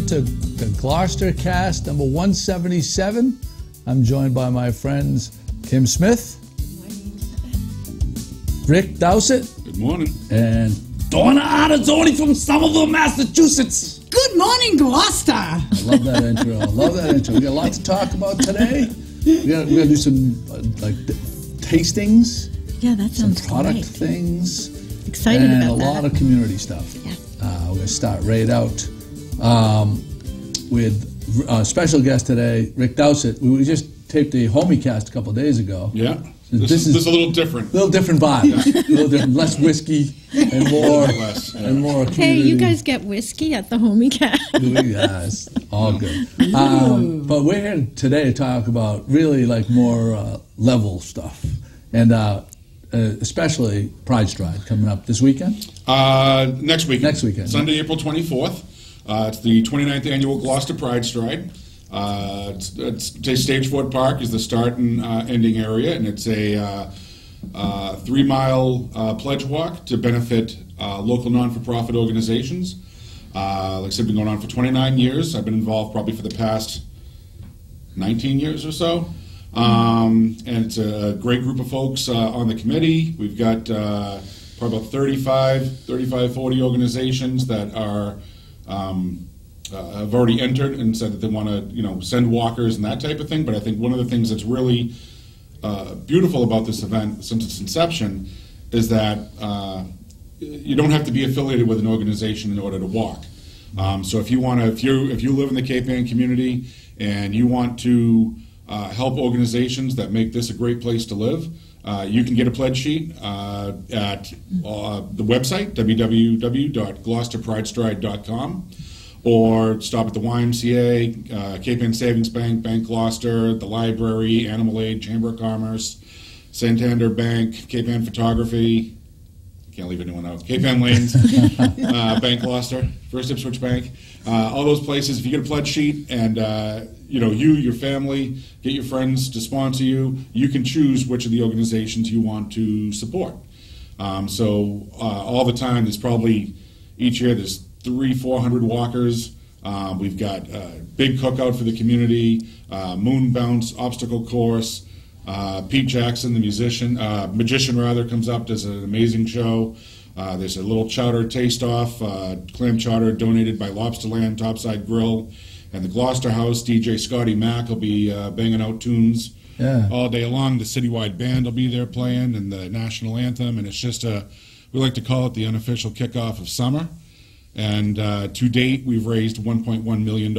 welcome to the Gloucestercast number 177. I'm joined by my friends Kim Smith, Rick Doucette, good morning, and Donna Ardizzoni from Somerville, Massachusetts. Good morning, Gloucester. I love that intro. We got a lot to talk about today. We're gonna do some tastings. Yeah, that sounds some product great. Things. Excited and about that. And a lot of community stuff. Yeah. We're going to start right out with a special guest today, Rick Doucette. We just taped the Homie Cast a couple of days ago. Yeah. This is a little different. A little different vibe. A little different, less whiskey and more more community. Hey, you guys get whiskey at the Homie Cast? Yes, all good. But we're here today to talk about really more level stuff, and especially Pride Stride coming up this weekend. Next weekend. Next weekend. Sunday, April 24th. It's the 29th annual Gloucester Pride Stride. Stage Ford Park is the start and ending area, and it's a 3-mile pledge walk to benefit local non-for-profit organizations. Like I said, been going on for 29 years. I've been involved probably for the past 19 years or so. And it's a great group of folks on the committee. We've got probably about 40 organizations that are have already entered and said that they want to, send walkers and that type of thing. But I think one of the things that's really beautiful about this event since its inception is that you don't have to be affiliated with an organization in order to walk. So if you live in the Cape Ann community and you want to help organizations that make this a great place to live, you can get a pledge sheet at the website, www.gloucesterpridestride.com, or stop at the YMCA, Cape Ann Savings Bank, Bank Gloucester, the library, Animal Aid, Chamber of Commerce, Santander Bank, Cape Ann Photography, can't leave anyone out, Cape Ann Lanes, Bank Gloucester, First Ipswich Bank, all those places. If you get a pledge sheet and your family, get your friends to sponsor you, you can choose which of the organizations you want to support. So all the time, there's probably, each year there's 300-400 walkers. We've got big cookout for the community, moon bounce, obstacle course. Pete Jackson, the magician comes up, does an amazing show. There's a little chowder taste-off, clam chowder donated by Lobsterland Topside Grill. And the Gloucester House, DJ Scotty Mack will be banging out tunes all day long. The citywide band will be there playing, and the national anthem. And it's just we like to call it the unofficial kickoff of summer. And to date, we've raised $1.1 million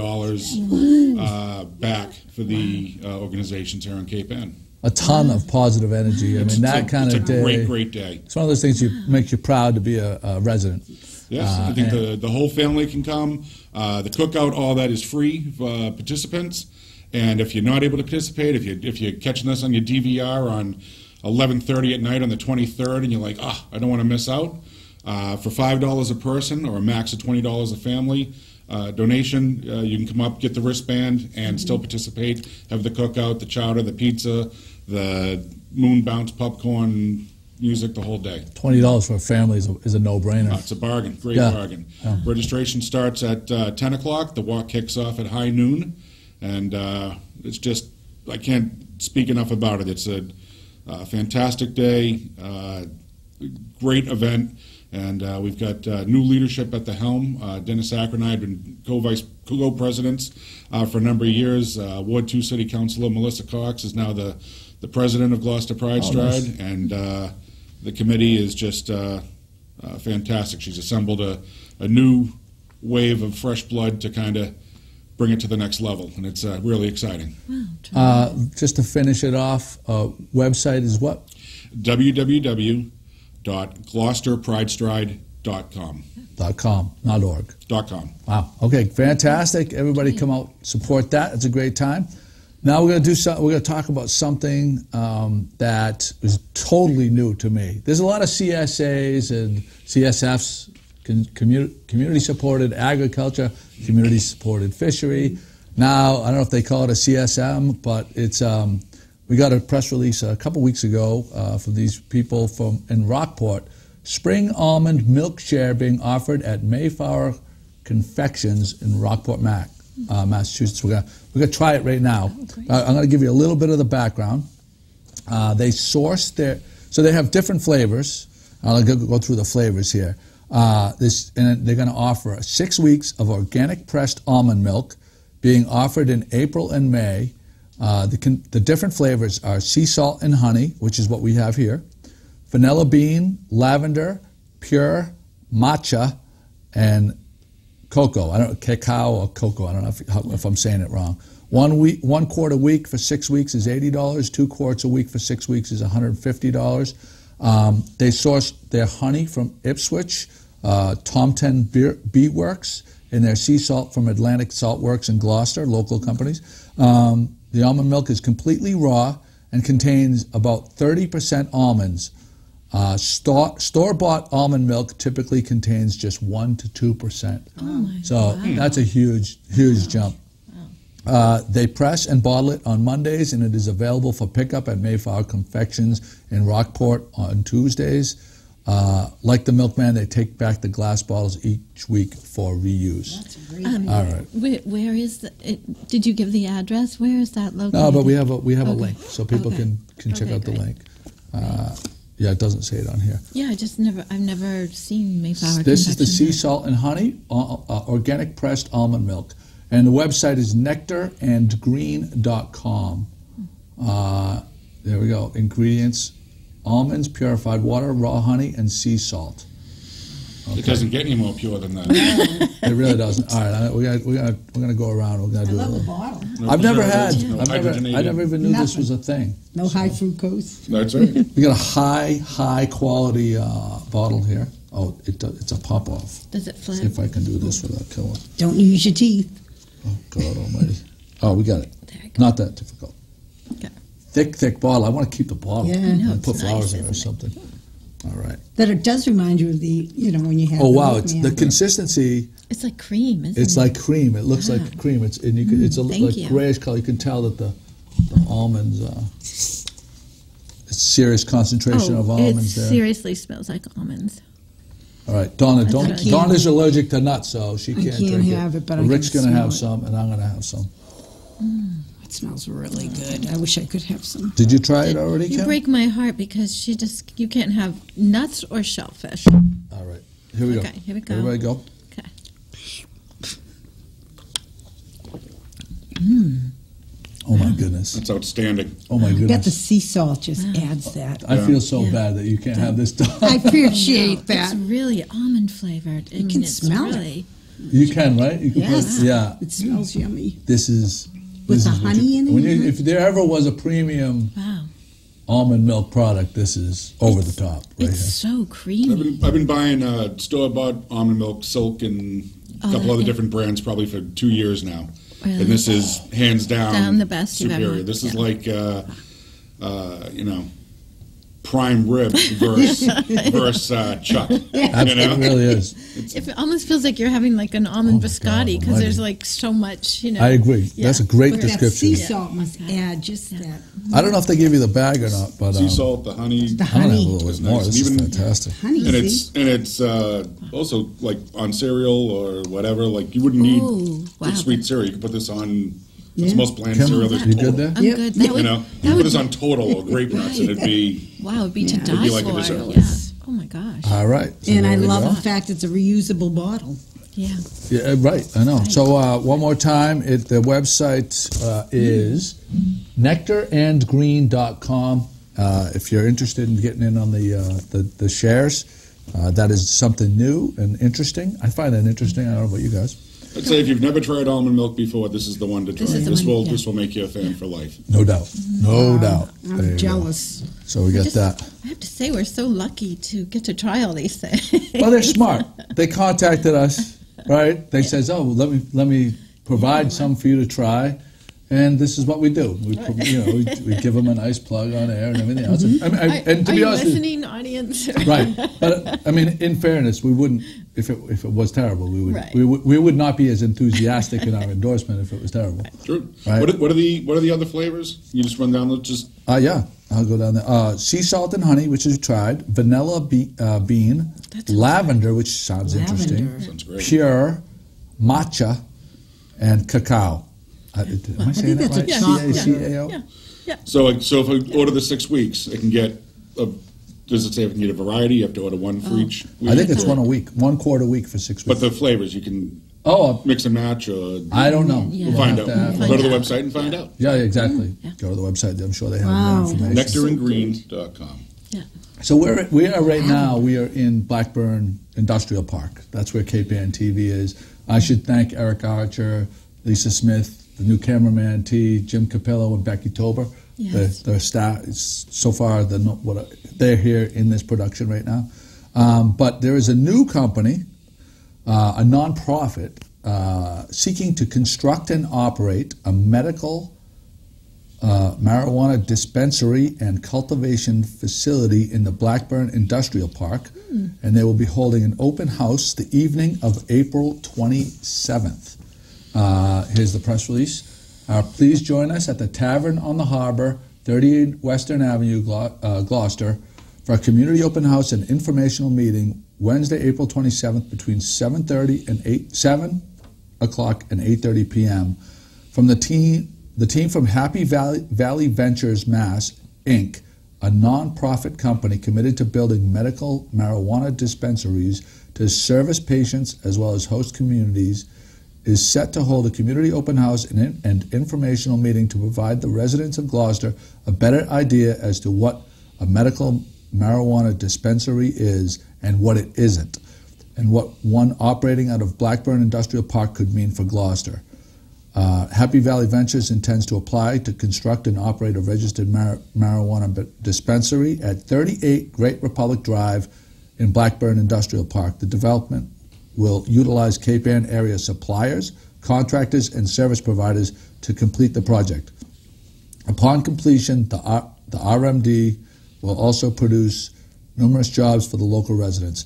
back for the organizations here on Cape Ann. A ton of positive energy. That kind of day. It's a great day. It's one of those things makes you proud to be a resident. Yes, I think the whole family can come. The cookout, all that is free for participants. And if you're not able to participate, if you're catching this on your DVR on 11:30 at night on the 23rd, and you're like, I don't want to miss out, for $5 a person or a max of $20 a family donation, you can come up, get the wristband, and still participate. Have the cookout, the chowder, the pizza, the moon bounce popcorn, music the whole day. $20 for a family is a no-brainer. It's a bargain, great bargain. Yeah. Registration starts at 10 o'clock. The walk kicks off at high noon, and it's just, I can't speak enough about it. It's a fantastic day, great event, and we've got new leadership at the helm. Dennis Acker and I have been co-presidents for a number of years. Ward 2 City Councilor Melissa Cox is now the president of Gloucester Pride Stride, nice. And the committee is just fantastic. She's assembled a new wave of fresh blood to kind of bring it to the next level, and it's really exciting. Wow, just to finish it off, website is what? www.gloucesterpridestride.com. .com, not .org. .com. Wow. Okay, fantastic. Everybody come out, support that. It's a great time. Now we're going to talk about something that is totally new to me. There's a lot of CSAs and CSFs, community-supported agriculture, community-supported fishery. Now, I don't know if they call it a CSM, but it's we got a press release a couple weeks ago from these people in Rockport. Spring almond milk share being offered at Mayflower Confections in Rockport, Massachusetts. We're gonna try it right now. I'm gonna give you a little bit of the background. They source so they have different flavors. I'll go through the flavors here. And they're going to offer 6 weeks of organic pressed almond milk, being offered in April and May. The different flavors are sea salt and honey, which is what we have here, vanilla bean, lavender, pure, matcha, and cocoa. Cacao or cocoa. I don't know if I'm saying it wrong. 1 quart a week for 6 weeks is $80. 2 quarts a week for 6 weeks is $150. They source their honey from Ipswich, Tomten Bee Works, and their sea salt from Atlantic Salt Works in Gloucester, local companies. The almond milk is completely raw and contains about 30% almonds. Store-bought almond milk typically contains just 1 to 2%. That's a huge jump. They press and bottle it on Mondays, and it is available for pickup at Mayflower Confections in Rockport on Tuesdays. Like the milkman, they take back the glass bottles each week for reuse. That's great. All right. Where is did you give the address? Where is that located? No, but we have a link, so people can check out the link. Yeah, it doesn't say it on here. Yeah, I've never seen Mayflower. This is the sea salt and honey, organic pressed almond milk. And the website is nectarandgreen.com. There we go. Ingredients: almonds, purified water, raw honey, and sea salt. Okay. It doesn't get any more pure than that. It really doesn't. All right, we're gonna go around. We're gonna do I love a the bottle. No I've never hydrogenated. I never even knew this was a thing. No high fructose. That's right. We got a high quality bottle here. Oh, it's a pop off. Does it flip? See if I can do this without killing. Don't use your teeth. Oh, God almighty. Oh, we got it. There we go. Not that difficult. Okay. Thick bottle. I want to keep the bottle. Yeah. I know, And put it's flowers nice, in it or isn't something. All right. But it does remind you of when you have. Oh, the wow. It's milkman. the consistency. It's like cream, isn't it? It's like cream. It looks like cream. It's a thank you. grayish color. You can tell that the almonds. It's serious concentration of almonds it there. seriously smells like almonds. All right, Donna. That's Donna's allergic to nuts, so she can't can't drink have it, but I Rick's can going to have smell some, and I'm going to have some. It smells really good. I wish I could have some. Did you try it already, You Kim? break my heart because you can't have nuts or shellfish. All right, here we go. Okay, here we go. Everybody go. Okay. Oh my goodness. That's outstanding. Oh my I bet the goodness. sea salt just adds that. I feel so bad that you can't have this done. I appreciate that. It's really almond flavored. You can smell it. really, You can, right? You can Yes. yeah. It smells yummy. This is With the what honey in it, When you know? if there ever was a premium Wow. almond milk product, this is over the top right It's here. so creamy. I've been buying store-bought almond milk, Silk, and a couple other different brands probably for 2 years now. Really? And this is hands down the best you've superior. ever- This is yeah. like prime rib versus chuck. It really is. It almost feels like you're having like an almond my biscotti God because there's almighty. like so much, I agree. Yeah. That's a great That That description. sea salt must add just that. I don't know if they give you the bag or not, but Sea salt, the honey. The I'm gonna have a honey. little bit more. nice. This is Even- fantastic. Honey, And see? it's also like on cereal or whatever. Like you wouldn't need Ooh, wow. sweet cereal. You could put this on. Yeah. It's the most bland Kim, cereal. There's you Total. good there? I'm Yep. good. You That would, You know, that you would put this on Total or Grape Nuts, and it'd be wow, it'd be to Yeah. die It'd be like a for. dessert. Yeah. Oh my gosh. All right. So And there I we love go. the fact it's a reusable bottle. Yeah. Yeah, right. I know. So one more time, the website is nectarandgreen.com. If you're interested in getting in on the shares, that is something new and interesting. I find that interesting. I don't know about you guys. I'd say if you've never tried almond milk before, this is the one to try. This is the This one, will yeah. this will make you a fan for life. No doubt. No doubt. There you I'm go. jealous. So we got Just- that. I have to say, we're so lucky to get to try all these things. Well, they're smart. They contacted us, right? They says, "Oh, let me provide some for you to try," and this is what we do. We give them a nice plug on air and everything else. And, and to Are be you honest, with you- listening, audience? right? But I mean, in fairness, we wouldn't if it was terrible. We would Right. we would not be as enthusiastic in our endorsement if it was terrible. Sure. Right. What are the other flavors? You just run down. Just Yeah, I'll go down there. Sea salt and honey, which is tried. Vanilla bean. That's Lavender, which sounds interesting. Lavender. Sounds great. Pure. matcha, and cacao. Am I saying that that's a right? chocolate. C-A-C-A-O? Yeah. So if I order the 6 weeks, I can get does it say if I can get a variety? You have to order one for each week? I think it's one a week, 1 quart a week for 6 weeks. But the flavors, you can Oh, mix and match, or I don't know. Yeah. we'll find out. We'll Go to the website and find out. Yeah, exactly. Yeah. Go to the website. I'm sure they have Wow. more information. Nectarandgreen.com. Yeah. So we are right now. We are in Blackburn Industrial Park. That's where Cape Ann TV is. I should thank Eric Archer, Lisa Smith, the new cameraman T, Jim Capillo, and Becky Tober. Yes. Their staff. So far, they're here in this production right now. But there is a new company, a nonprofit, seeking to construct and operate a medical marijuana dispensary and cultivation facility in the Blackburn Industrial Park, and they will be holding an open house the evening of April 27th. Here's the press release. Please join us at the Tavern on the Harbor, 38 Western Avenue, Gloucester, for a community open house and informational meeting Wednesday, April 27th between 7:30 and 7 o'clock and 8:30 p.m. from the team from Happy Valley Ventures Mass, Inc., a non-profit company committed to building medical marijuana dispensaries to service patients as well as host communities, is set to hold a community open house and informational meeting to provide the residents of Gloucester a better idea as to what a medical marijuana dispensary is and what it isn't, and what one operating out of Blackburn Industrial Park could mean for Gloucester. Happy Valley Ventures intends to apply to construct and operate a registered marijuana dispensary at 38 Great Republic Drive in Blackburn Industrial Park. The development will utilize Cape Ann area suppliers, contractors, and service providers to complete the project. Upon completion, the RMD will also produce numerous jobs for the local residents.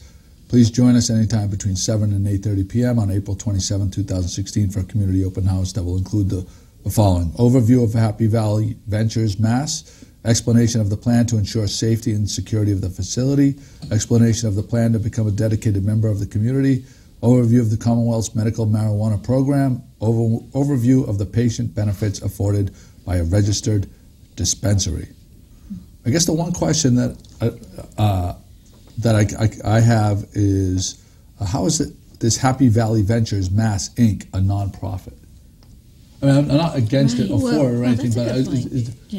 Please join us anytime between 7 and 8:30 p.m. on April 27, 2016 for a community open house that will include the following: overview of Happy Valley Ventures Mass, explanation of the plan to ensure safety and security of the facility, explanation of the plan to become a dedicated member of the community, overview of the Commonwealth's medical marijuana program, overview of the patient benefits afforded by a registered dispensary. I guess the one question that I have is, how is it this Happy Valley Ventures Mass, Inc., a nonprofit? I mean, I'm not against it or for it or anything, but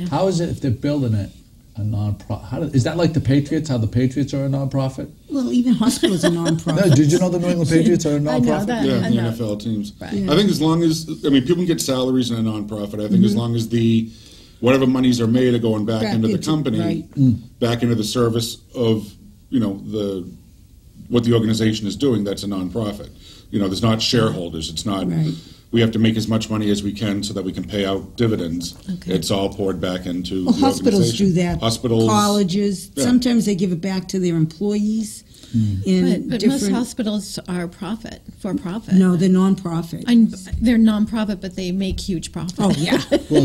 how is it if they're building it a nonprofit? Is that like the Patriots, how the Patriots are a nonprofit? Well, even hospitals are nonprofit. No, did you know the New England Patriots are a nonprofit? I know that. Yeah, I the know. NFL teams. Right. I think as long as, people can get salaries in a nonprofit. I think as long as whatever monies are made are going back into the company, right. back into the service of, what the organization is doing, that's a nonprofit. There's not shareholders. It's not, Right. we have to make as much money as we can so that we can pay out dividends. Okay. It's all poured back into Well, the hospitals organization. do that. Hospitals. Colleges. Yeah. Sometimes they give it back to their employees. In But most different. hospitals are for profit. No, they're nonprofit. They're non-profit, but they make huge profit. Oh yeah, Well,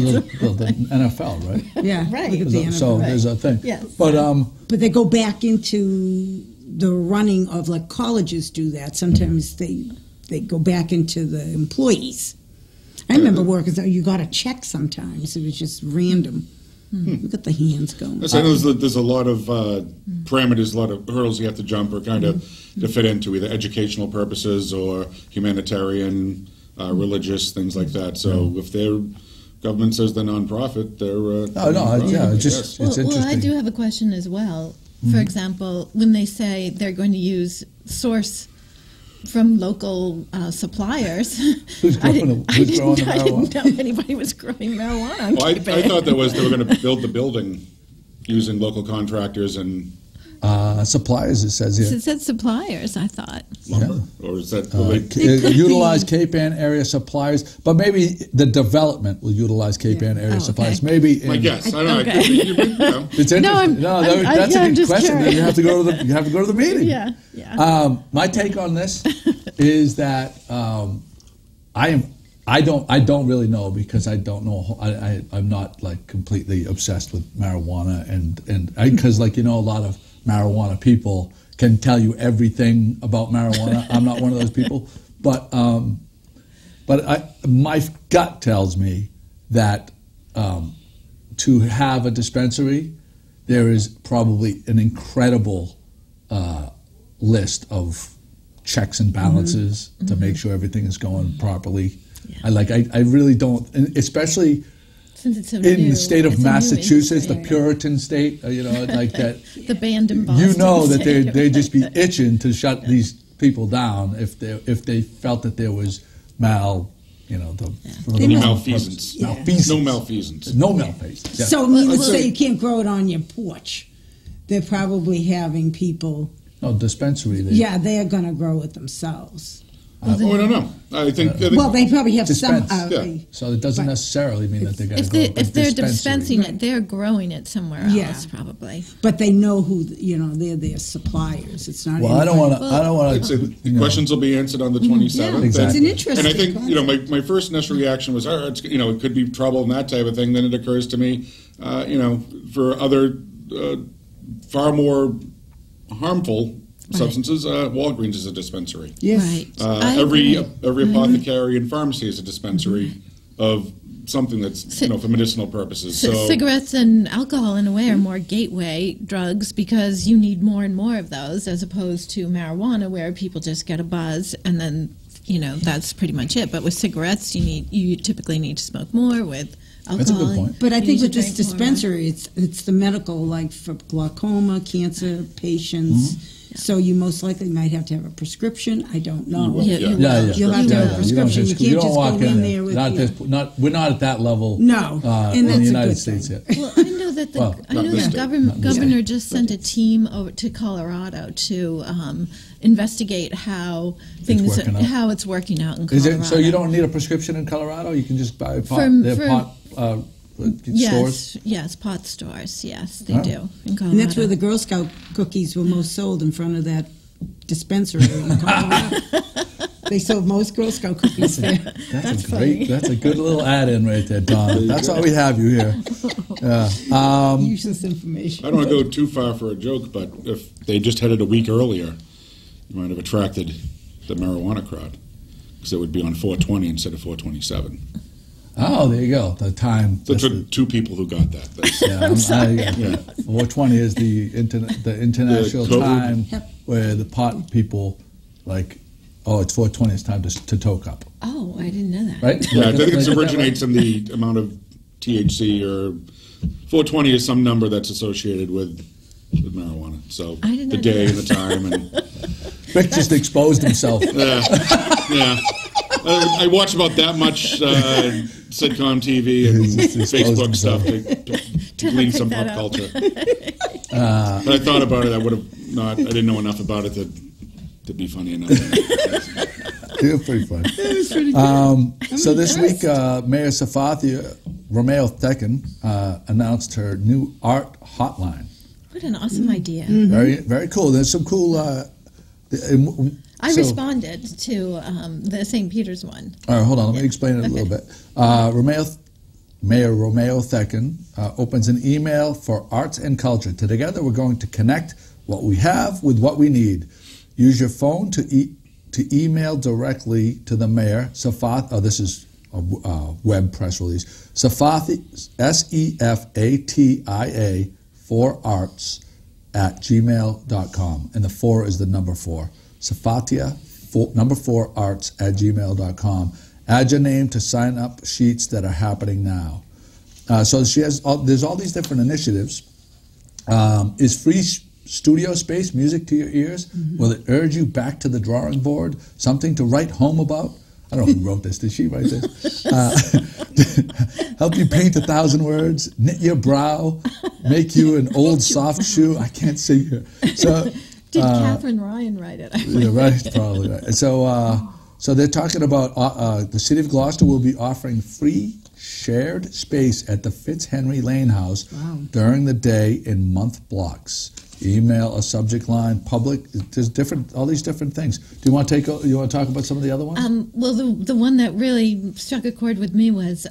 the NFL, right? yeah. Right. Look at the So NFL. there's a thing. Yes. But But they go back into the running of, like, colleges do that. Sometimes they go back into the employees. I remember working. You got a check sometimes. It was just random. Look at the hands going. I know there's a lot of parameters, a lot of hurdles you have to jump or kind of to fit into, either educational purposes or humanitarian, religious, things like that. So if their government says they're nonprofit, they're it's just it's interesting. Well, I do have a question as well. For example, when they say they're going to use source from local suppliers, Who's growing I the didn't know anybody was growing marijuana. Well, I thought they were going to build the building using local contractors and Suppliers, it says here. It said suppliers, I thought. lumber, or is that Utilize Cape Ann area suppliers, but maybe the development will utilize Cape Ann area Oh, suppliers. okay. Maybe my guess? I don't know. Okay. It's interesting. That's I'm a good just question. curious. You have to go to the meeting. Yeah. My take on this is that I don't really know, because I don't know. I'm not like completely obsessed with marijuana, and because a lot of marijuana people can tell you everything about marijuana. I'm not one of those people, but But my gut tells me that to have a dispensary, there is probably an incredible list of checks and balances to make sure everything is going properly. Yeah. I really don't, and especially Since it's so in new, the state of it's a new Massachusetts, the industry. Puritan state, like that. The band in Boston. You know that state. they'd just be itching to shut these people down if they felt that there was malfeasance. Yeah. Malfeasance. No malfeasance. No malfeasance. Yeah. So needless to say, you can't grow it on your porch. They're probably having people. No dispensary. Yeah, they're going to grow it themselves. I don't know. I think Well, they probably have Dispense. Yeah. So it doesn't necessarily mean that they're going to grow If they're dispensary. dispensing it, they're growing it somewhere Yeah. else, probably. but they know who they're their suppliers. It's not. Well, I don't anybody- want to. the questions will be answered on the 27th. Yeah, Exactly. it's an interesting. And I think, concept. my first initial reaction was, it could be trouble and that type of thing. Then it occurs to me, for other far more harmful substances, Walgreens is a dispensary. Yes. Right. I Every agree. apothecary and pharmacy is a dispensary of something that's, for medicinal purposes. So Cigarettes and alcohol, in a way, are more gateway drugs because you need more and more of those, as opposed to marijuana, where people just get a buzz and then that's pretty much it. But with cigarettes, you typically need to smoke more. With alcohol, That's a good point. But I you think need with to this drink more. dispensary, it's the medical, like for glaucoma, cancer patients. So you most likely might have to have a prescription. I don't know. You will, Yeah, yeah. you Yeah, will. yeah. You'll have to have a prescription. You can't don't just walk go in there. there with We're not at that level. No, and in that's the a United good States thing. yet. Well, I know that the Well, not this state. governor just sent a team over to Colorado to investigate how working out. how it's working out in Is Colorado. it so you don't need a prescription in Colorado? You can just buy pot. From- Their for- pot stores. Yes, pot stores. Yes, they Oh. do in Colorado. And that's where the Girl Scout cookies were most sold, in front of that dispensary in Colorado. They sold most Girl Scout cookies there. That's a funny. great. That's a good little add-in right there, Donna. That's why we have you here. Yeah. Useless information. I don't want to go too far for a joke, but if they just had it a week earlier, you might have attracted the marijuana crowd, because it would be on 420 instead of 427. Oh, there you go. The time. So for two people who got that. That's, Yeah. 420 is the international code. time Yep. where the pot people it's 420. It's time to toke up, Oh, I didn't know that. right? yeah, I think it Right? originates in the amount of THC, or 420 is some number that's associated with marijuana. So I didn't the know day that. and the time, and Vic just exposed himself. yeah. I watch about that much sitcom TV and He's exposed Facebook stuff himself. to glean pick some that pop up. culture. But I thought about it. I would have not. I didn't know enough about it to be funny enough. You're pretty funny. So this week, Mayor Safathia Romeo Thekin announced her new art hotline. What an awesome idea. Very, very cool. There's some cool. I responded to the St. Peter's one. All right, hold on. Let me explain it a little bit. Mayor Romeo Thekin opens an email for arts and culture. Together, we're going to connect what we have with what we need. Use your phone to email directly to the mayor. This is a web press release. Safathia, SEFATIA 4arts @gmail.com, and the 4 is the number 4. Safathia number 4arts@gmail.com. Add your name to sign up sheets that are happening now. So she has. There's all these different initiatives. Is free studio space music to your ears? Will it urge you back to the drawing board? Something to write home about? I don't know who wrote this. Did she write this? Help you paint 1,000 words, knit your brow, make you an old soft shoe. I can't see her. So, Did Catherine Ryan write it? yeah, right, probably right. So they're talking about the city of Gloucester will be offering free shared space at the Fitzhenry Lane House during the day in month blocks. Email a subject line, public. There's all these different things. Do you want to talk about some of the other ones? Well, the one that really struck a chord with me was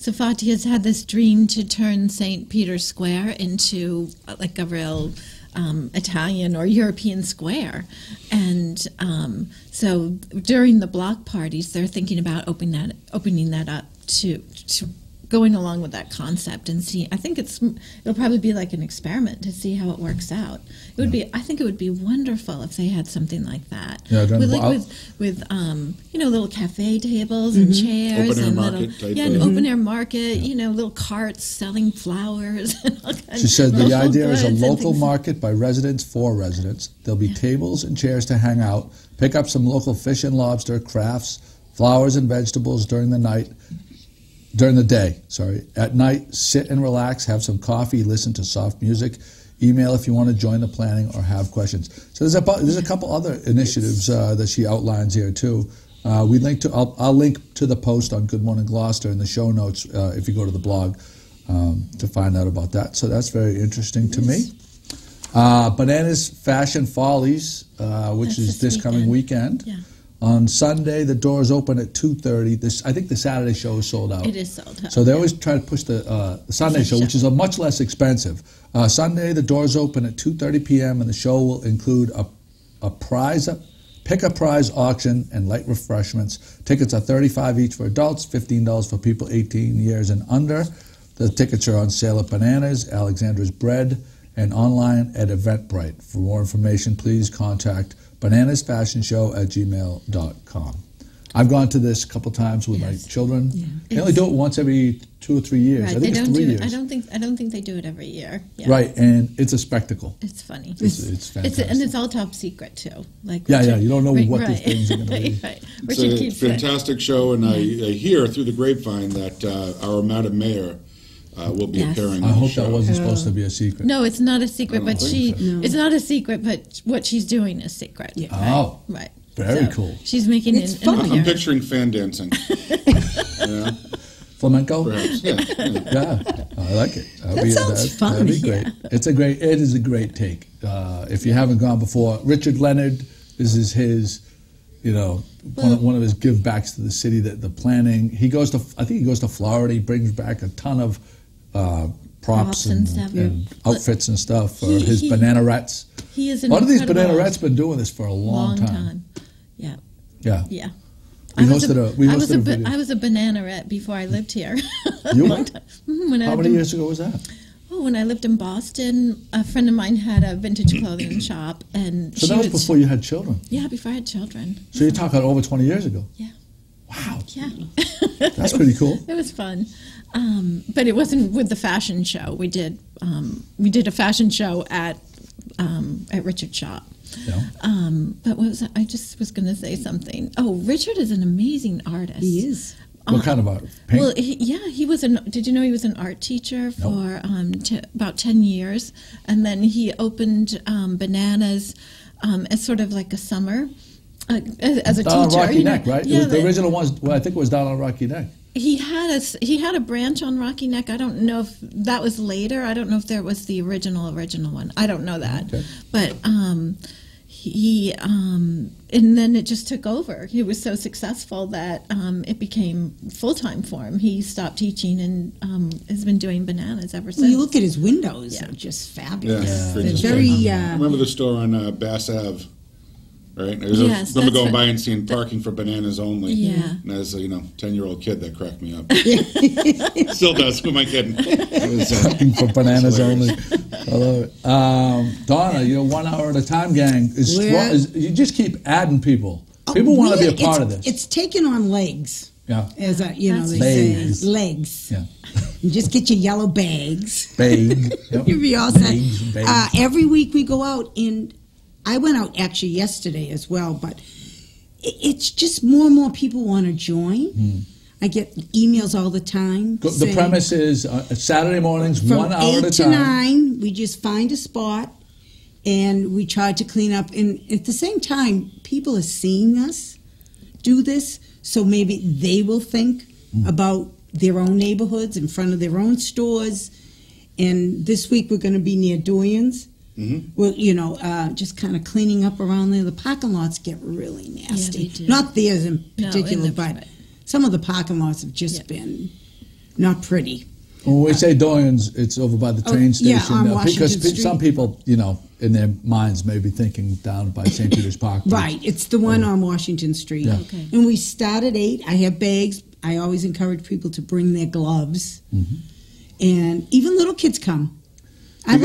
Safathia has had this dream to turn St. Peter's Square into like a real Italian or European square. And so during the block parties, they're thinking about opening that up to going along with that concept and see. I think it'll probably be like an experiment to see how it works out. It would be. I think it would be wonderful if they had something like that. Yeah, with little cafe tables and chairs open air and market type an open air market. Little carts selling flowers. And all kinds She said the idea is a goods and local things. market by residents for residents. There'll be tables and chairs to hang out, pick up some local fish and lobster, crafts, flowers and vegetables during the day. At night, sit and relax, have some coffee, listen to soft music. Email if you want to join the planning or have questions. So there's a couple other initiatives that she outlines here too. I'll link to the post on Good Morning Gloucester in the show notes if you go to the blog to find out about that. So that's very interesting to me. Bananas Fashion Follies, which is this coming weekend. Yeah. On Sunday, the doors open at 2:30. I think the Saturday show is sold out. It is sold out. So they always try to push the Sunday show, which is much less expensive. Sunday, the doors open at 2:30 p.m. and the show will include a pick-a-prize auction and light refreshments. Tickets are $35 each for adults, $15 for people 18 years and under. The tickets are on sale at Bananas, Alexandra's Bread, and online at Eventbrite. For more information, please contact bananasfashionshow@gmail.com. I've gone to this a couple times with my children. Yeah. They only do it once every 2 or 3 years. Right. I think it's 3 years. I don't think they do it every year. Yeah. Right, and it's a spectacle. It's funny. It's fantastic. And it's all top secret too. You don't know what these things are going to be. Right. It's a fantastic show, and I hear through the grapevine that our Madam Mayor will be appearing. I hope that wasn't supposed to be a secret. No, it's not a secret, but it's not a secret, but what she's doing is secret. Yeah. Right? Oh, right. Very cool. She's making It's fun. I'm picturing fan dancing. Flamenco? Perhaps. Yeah, I like it. That sounds fun. That'd be great. It is a great take. If you haven't gone before, Richard Leonard, this is his, one of his give backs to the city. The planning. I think he goes to Florida. He brings back a ton of props and outfits and stuff for his bananerettes. He is a lot of these bananerettes been doing this for a long time. Yeah. Yeah. I was a bananarette before I lived here. You were? How many years ago was that? Oh, when I lived in Boston, a friend of mine had a vintage clothing shop, and so that was before you had children. Yeah, before I had children. So you're talking over 20 years ago. Yeah. Wow. Yeah. That's pretty cool. It was fun, but it wasn't with the fashion show. We did a fashion show at Richard's shop. Yeah. But I just was going to say something. Oh, Richard is an amazing artist. He is. What kind of art? Paint? Well, he was did you know he was an art teacher for about 10 years? And then he opened Bananas as sort of like a summer, as a down teacher. On Rocky Neck, right? Yeah, the original one, I think it was down on Rocky Neck. He had a branch on Rocky Neck. I don't know if that was later. I don't know if there was the original one. I don't know that. Okay. But and then it just took over. He was so successful that it became full-time for him. He stopped teaching and has been doing Bananas ever since. Well, you look at his windows; they're just fabulous. Yeah. They're very. Remember the store on Bass Ave, right? I remember going by and seeing parking for Bananas only. Yeah. And as a 10-year-old kid, that cracked me up. Still does. Who am I kidding? Parking for Bananas only. I love it. Donna, 1 hour at a time, gang. You just keep adding people. People want to be a part of this. It's taken on legs. Yeah. As they say, legs. Yeah. You just get your yellow bags. Bag. Yep. You'll be all set. Bags. Every week we go out, and I went out actually yesterday as well, but it's just more and more people want to join. I get emails all the time. The premise is Saturday mornings, 1 hour at a time. From 8 to 9, we just find a spot, and we try to clean up. And at the same time, people are seeing us do this, so maybe they will think about their own neighborhoods in front of their own stores. And this week we're going to be near Doyen's. Well, just kind of cleaning up around there. The parking lots get really nasty. Yeah, they do. Not theirs in particular, but some of the parking lots have just been not pretty. When we say Doyens, it's over by the train yeah, station. on Washington because Street. some people, in their minds may be thinking down by St. Peter's Park. Right, it's the one on Washington Street. Yeah. Okay. And we start at 8. I have bags. I always encourage people to bring their gloves. And even little kids come. Do you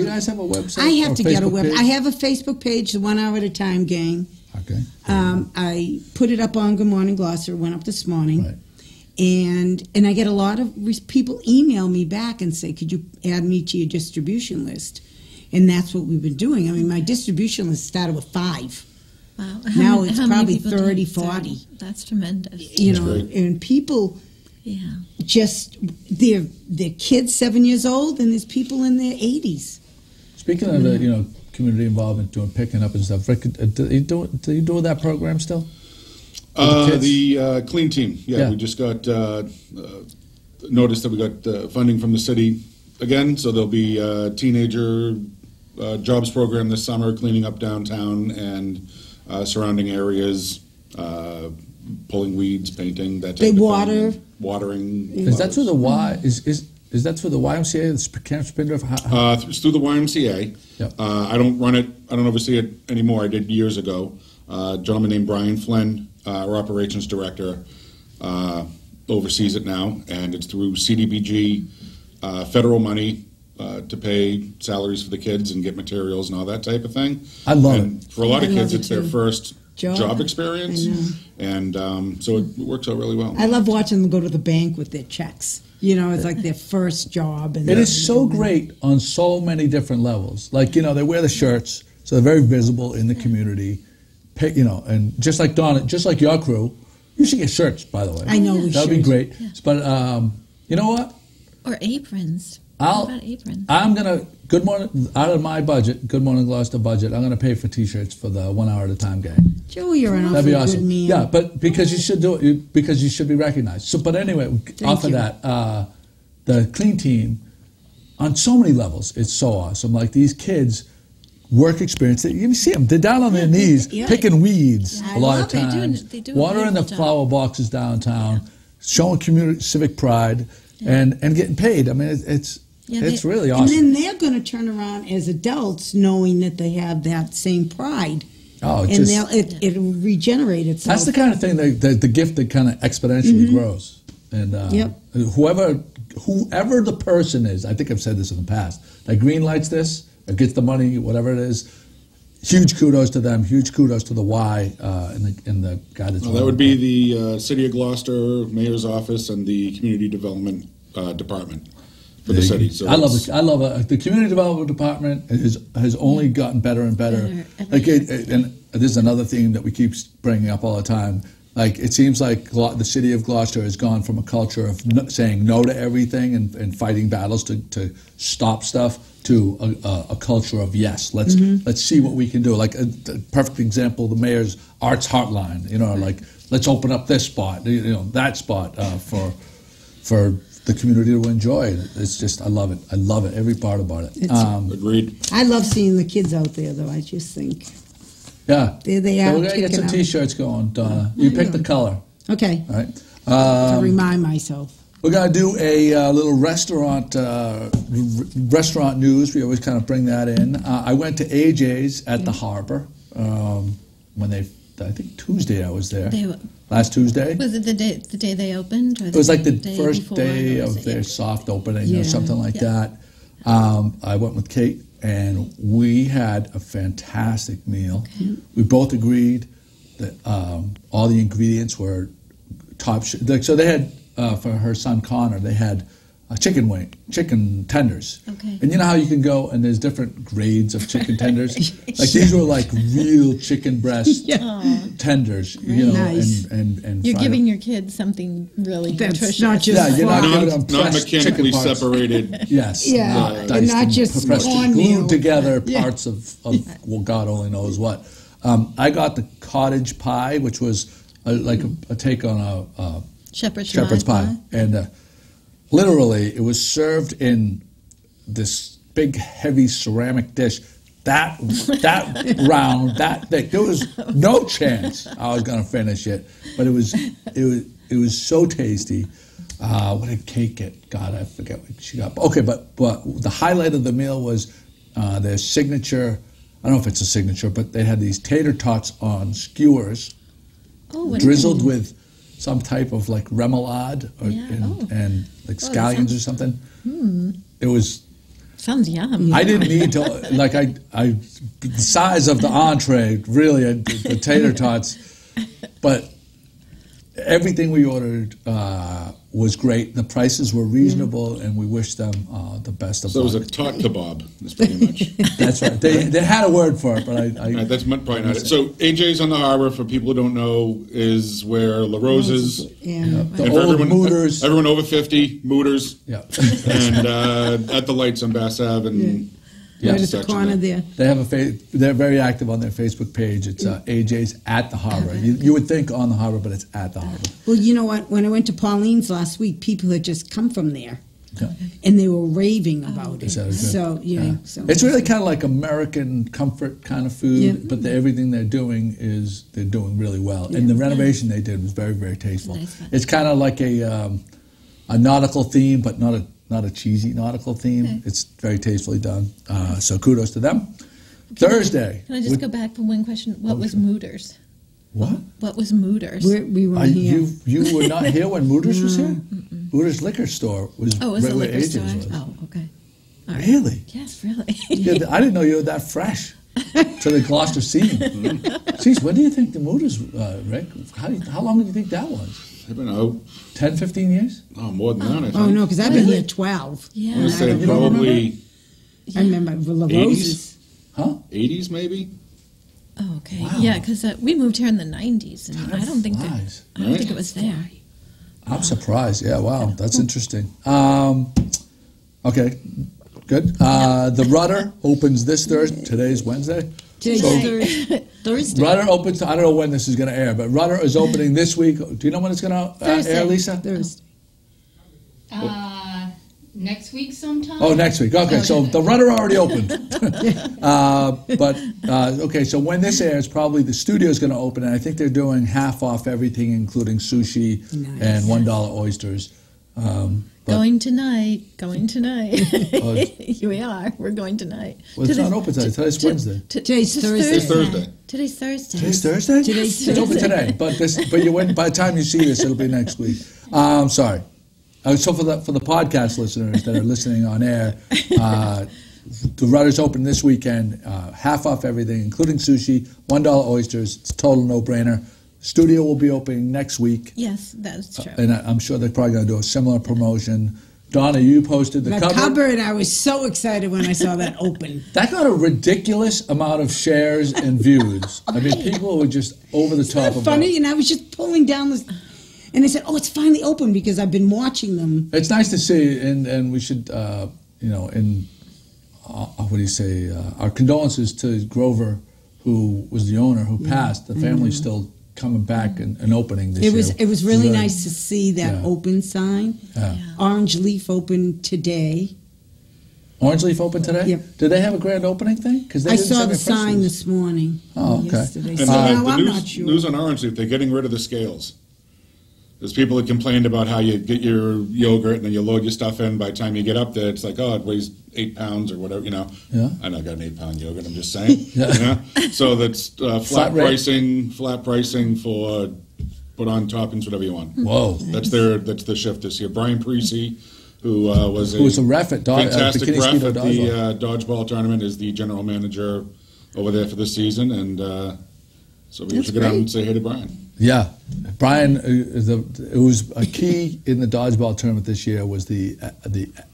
guys have a website? I have or to get a Facebook web. page? I have a Facebook page, the 1 Hour at a Time gang. Okay. I put it up on Good Morning Gloucester. Went up this morning. Right. And I get a lot of people email me back and say, could you add me to your distribution list? And that's what we've been doing. I mean, my distribution list started with 5. Wow. Now it's how many probably people do 30, it? 40. That's tremendous. That's great. And people Yeah. just, they're kids 7 years old, and there's people in their 80s. Speaking of the, community involvement, doing picking up and stuff, Rick, do you do that program still? The clean team. Yeah. We just got notice that we got funding from the city again, so there'll be a teenager jobs program this summer, cleaning up downtown and surrounding areas, pulling weeds, painting, that type They of water. thing. Watering. Is that through the Y? Is that through the YMCA? Camp Spindrift? It's through the YMCA. Yep. I don't run it. I don't oversee it anymore. I did years ago. A gentleman named Brian Flynn, our operations director, oversees it now, and it's through CDBG, federal money to pay salaries for the kids and get materials and all that type of thing. I love and it. For a lot of I kids, love it it's their too. first job experience, I know. and so it works out really well. I love watching them go to the bank with their checks. It's like their first job. And It is so great on so many different levels. Like, they wear the shirts, so they're very visible in the community. And just like Donna, just like your crew, you should get shirts, by the way. I know we That would be should. great. Yeah. But you know what? Or aprons. I'll- What about aprons? I'm going to, Good Morning, out of my budget, Good Morning Gloucester budget, I'm going to pay for T-shirts for the 1 Hour at a time gang. Joe, you're an That'd be awfully awesome. good man. Yeah, but because you should do it, because you should be recognized. So, but anyway, off of you. that, the clean team, on so many levels, it's so awesome. Like these kids, work experience. You see them; they're down on their knees Yeah. picking weeds I a lot of love it. times. They do a Watering the beautiful job. flower boxes downtown, showing community civic pride, and getting paid. I mean, it's really awesome. And then they're going to turn around as adults knowing that they have that same pride. Oh, And it'll regenerate itself. that's the kind of thing that the gift that kind of exponentially grows. And Yep. whoever the person is, I think I've said this in the past, that green lights this, or gets the money, whatever it is, huge kudos to them. Huge kudos to the Y and the guy that's. Well, that would be the City of Gloucester Mayor's Office and the Community Development Department for the city. So I love it. The community development department has only gotten better and better. Like and this is another theme that we keep bringing up all the time. Like it seems like the city of Gloucester has gone from a culture of saying no to everything and fighting battles to stop stuff to a culture of yes. Let's see what we can do. Like a perfect example, the mayor's Arts Heartline. Like let's open up this spot. That spot for the community to enjoy. It's just I love it. I love it. Every part about it. Agreed. I love seeing the kids out there, though. I just think. Yeah. There they So are. we're going to get some kicking out. T-shirts going, Donna. You pick the color. Okay. All right. To remind myself. We're going to do a little restaurant news. We always kind of bring that in. I went to AJ's at the Harbor I think Tuesday I was there. Last Tuesday. Was it the day they opened? Or It was like the day first before, day or was of it- their soft opening Yeah. or something like that. I went with Kate, and we had a fantastic meal. Okay. We both agreed that all the ingredients were top. So they had, for her son Connor, they had chicken tenders. Okay. And you know how you can go and there's different grades of chicken tenders? Like these were like real chicken breast tenders, Nice. and You're fried giving your kids something really That's nutritious. not just Yeah, you're not fried. giving them Not pressed mechanically chicken parts. separated. Yes. Yeah, not and diced not just pressed, cornmeal. glued together Yeah. parts of well, God only knows what. I got the cottage pie, which was like a take on a shepherd's pie. And literally, it was served in this big, heavy ceramic dish. That round, that thick. There was no chance I was going to finish it, but it was so tasty. What did Kate get? God, I forget what she got. Okay, but the highlight of the meal was their signature. I don't know if it's a signature, but they had these tater tots on skewers, drizzled with some type of like remoulade and like scallions or something. It was. Sounds yum. I didn't need to the size of the entree, really, the tater tots, but everything we ordered was great. The prices were reasonable, and we wish them the best of luck. So it was a tot kebab, that's pretty much. That's right. They had a word for it, but Right, that's probably not it. So AJ's on the Harbor, for people who don't know, is where La Rosa's. the And old for Mooters. everyone over 50, Mooters. Yeah. And at the lights on Bass Ave and Right at the section corner there. They have they're very active on their Facebook page. It's AJ's at the Harbor. You would think on the Harbor, but it's at the Harbor. Well, you know what? When I went to Pauline's last week, people had just come from there, Yeah. and they were raving about it. Is that good? So, so It's really kind of like American comfort kind of food, Yeah. but everything they're doing really well. And the renovation they did was very, very tasteful. Nice. It's kind of like a nautical theme, but not a cheesy nautical theme. Okay. It's very tastefully done. So kudos to them. Thursday. Can I just go back for one question? What was Mooters? What? What was Mooters? we weren't here. You were not here when Mooters was here? Mooters Liquor Store was Oh, it was right a where liquor AJ's store? was. Oh, okay. All right. Really? Yes, really. Yeah, I didn't know you were that fresh to the Gloucester scene. Jeez, when do you think the Mooters, Rick? How long do you think that was? I don't know. 10, 15 years? Oh, more than that, I think. Oh, no, because I've been here 12. Yeah. I want to say You don't probably I remember La 80s? Rosa's. Huh? 80s, maybe? Oh, okay. Wow. Yeah, because we moved here in the 90s, and I don't think flies. it was there. I'm surprised. Yeah, wow, that's interesting. Okay, good. The Rudder opens this Thursday. Today's Wednesday. Today's Thursday. Rudder opens, I don't know when this is going to air, but Rudder is opening this week. Do you know when it's going to air, Lisa? Thursday. Next week sometime? Oh, next week. Okay, so the Rudder already opened. Okay, so when this airs, probably the studio is going to open, and I think they're doing half off everything, including sushi and $1 oysters. Going tonight. Here we are. We're going tonight. Well, it's not open today. Today's Wednesday. Today's Thursday. It's Thursday. Today's Thursday. Today's Thursday? Today's It's open today, but by the time you see this, it'll be next week. Sorry. So for the podcast listeners that are listening on air, the Rudder's open this weekend, half off everything, including sushi, $1 oysters. It's a total no-brainer. Studio will be opening next week. Yes, that's true. And I'm sure they're probably going to do a similar promotion. Donna, you posted the cover. And I was so excited when I saw that open. That got a ridiculous amount of shares and views. I mean, people were just over the top. Isn't that funny? And I was just pulling down this, and they said, "Oh, it's finally open," because I've been watching them. It's nice to see, and we should, what do you say? Our condolences to Grover, who was the owner, who passed. The family's still coming back and opening this year. It was really nice to see that open sign. Yeah. Orange Leaf opened today. Orange Leaf open today? Yep. Did they have a grand opening thing? Because I saw the sign this morning. Oh, okay. Yesterday. And So now the I'm not sure. news on Orange Leaf, they're getting rid of the scales. There's people that complained about how you get your yogurt and then you load your stuff in. By the time you get up there, it's like, oh, it weighs 8 pounds or whatever, Yeah. I know I got an 8-pound yogurt, I'm just saying. Yeah. So that's flat rate. pricing for put on toppings, whatever you want. Whoa. That's the shift this year. Brian Precy, who was a ref at fantastic Bikini ref Skeeter at the dodgeball tournament, is the general manager over there for this season, and so we should get out and say hey to Brian. Yeah, Brian. It was a key in the dodgeball tournament this year was the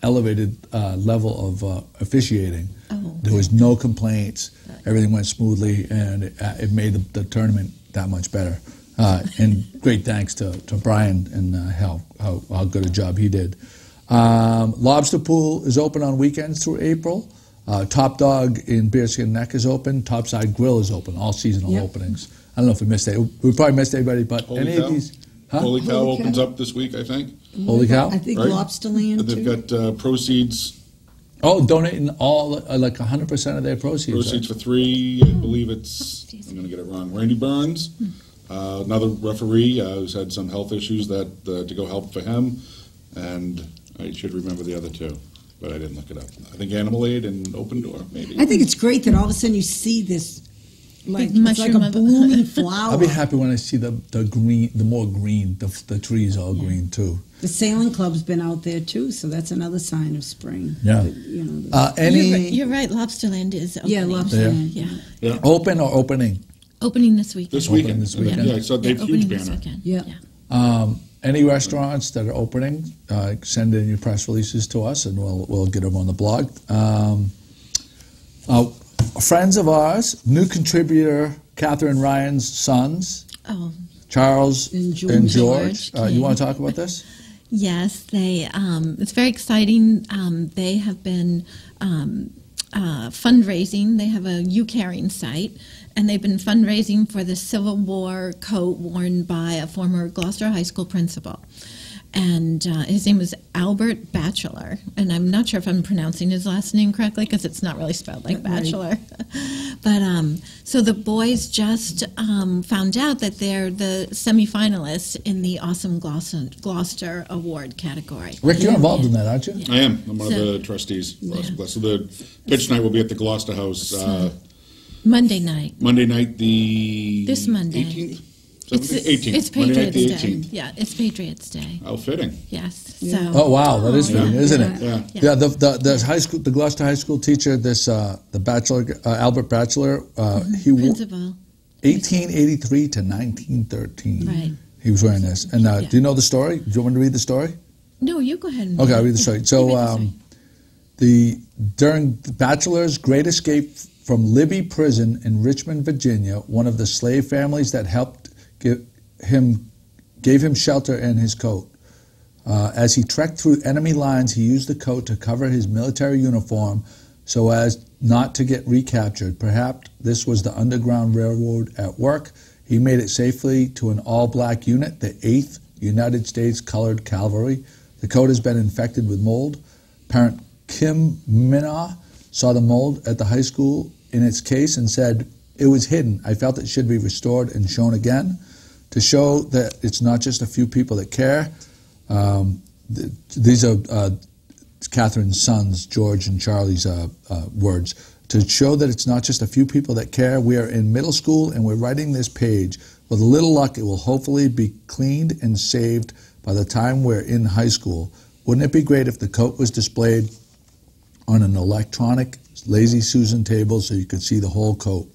elevated level of officiating. Oh. There was no complaints. Everything went smoothly, and it made the tournament that much better. And great thanks to Brian and how good a job he did. Lobster Pool is open on weekends through April. Top Dog in Bearskin Neck is open. Topside Grill is open. All seasonal openings. I don't know if we missed it. We probably missed anybody, but Holy any Cow? of these. Huh? Holy Cow Holy opens Cow. up this week, I think. Holy Cow? I think Right. Lobsterland They've too. got proceeds Donating all, like 100% of their proceeds. for 3. I believe it's, I'm going to get it wrong, Randy Burns, another referee who's had some health issues that to go help for him. and I should remember the other two, but I didn't look it up. I think Animal Aid and Open Door, maybe. I think it's great that all of a sudden you see this, like, Big it's like mushroom a of- blooming flower. I'll be happy when I see the green, the more green, the trees all green too. The sailing club's been out there too, so that's another sign of spring. Yeah. You know, the- Any You're right. Lobsterland is opening. yeah, Lobsterland. Yeah. Yeah. open or opening? Opening this weekend. This weekend. this weekend. Yeah, I saw Dave's opening huge this banner. weekend. Yeah. Any restaurants that are opening, send in your press releases to us, and we'll get them on the blog. Friends of ours, new contributor, Catherine Ryan's sons, Oh, Charles And and George. George. You want to talk about this? yes. They. It's very exciting. They have been fundraising. They have a U-Carrying site, and they've been fundraising for the Civil War coat worn by a former Gloucester High School principal. And his name was Albert Batchelor, and I'm not sure if I'm pronouncing his last name correctly because it's not really spelled like Right. Bachelor. But so the boys just found out that they're the semifinalists in the Awesome Gloucester Award category. Rick, you're involved in that, aren't you? I am. I'm one So- of the trustees. So the pitch night will be at the Gloucester House Monday night. Monday night, the This Monday. 18th? It's 18th. It's Monday night, Patriots the Day. 18th. Yeah, it's Patriots Day. How fitting. Yes. Yeah. So. Oh wow, that is fitting, isn't it? Yeah. Yeah, the high school, the Gloucester High School teacher, the Bachelor, Albert Batchelor, he wore Principal. 1883 to 1913. Right. He was wearing this. And do you know the story? Do you want me to read the story? No, you go ahead. And Okay, I'll read the story. You So, read the story. during the Bachelor's great escape from Libby Prison in Richmond, Virginia, one of the slave families that helped gave him shelter in his coat. As he trekked through enemy lines, he used the coat to cover his military uniform so as not to get recaptured. Perhaps this was the Underground Railroad at work. He made it safely to an all-black unit, the 8th United States Colored Cavalry. The coat has been infected with mold. Parent Kim Minna saw the mold at the high school in its case and said, "It was hidden. I felt it should be restored and shown again to show that it's not just a few people that care." These are Catherine's sons, George and Charlie's words. To show that it's not just a few people that care. We are in middle school and we're writing this page. With a little luck, it will hopefully be cleaned and saved by the time we're in high school. Wouldn't it be great if the coat was displayed on an electronic Lazy Susan table so you could see the whole coat?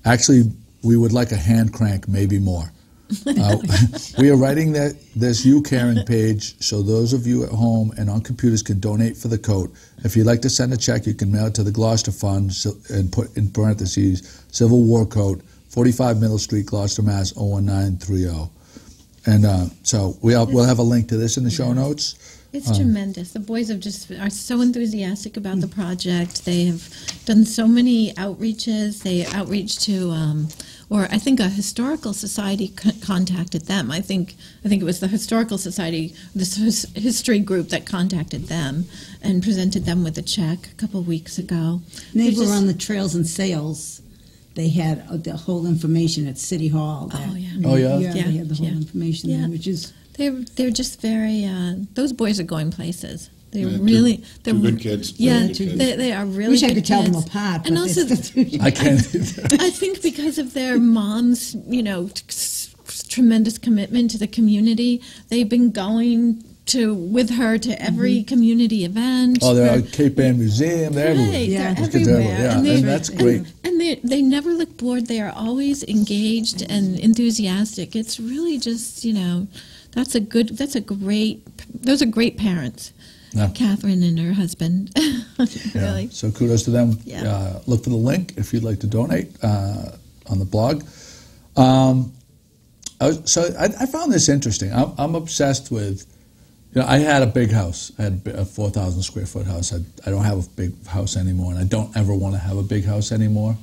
Actually, we would like a hand crank, maybe more. We are writing this U-Carrying page so those of you at home and on computers can donate for the coat. If you'd like to send a check, you can mail it to the Gloucester Fund and put in parentheses, Civil War Coat, 45 Middle Street, Gloucester, Mass. 01930. And so we'll have a link to this in the show notes. It's tremendous. The boys are so enthusiastic about the project. They have done so many outreaches. They outreach to, or I think a historical society contacted them. I think it was the historical society, this history group that contacted them and presented them with a check a couple of weeks ago. They They're were just- on the Trails and Sales. They had the whole information at City Hall. Oh, yeah. Oh, yeah? Yeah, they had the whole Yeah. information Yeah. there, which is They're just very. Those boys are going places. They're Yeah, really. They're two good kids. Yeah, Really good kids. they are really. wish I good could tell them kids. apart, but And also, I can't do that. I think because of their mom's, tremendous commitment to the community, they've been going with her to every community event. Oh, they're at Cape Ann Museum. They're everywhere. Right, Yeah. they're Those kids are everywhere. everywhere. Yeah, and that's great. And they never look bored. They are always engaged and enthusiastic. It's really just, those are great parents. Yeah. Catherine and her husband. Yeah. Really. So kudos to them. Yeah. Look for the link if you'd like to donate on the blog. I found this interesting. I'm obsessed with. I had a big house. I had a 4,000 square foot house. I don't have a big house anymore, and I don't ever want to have a big house anymore.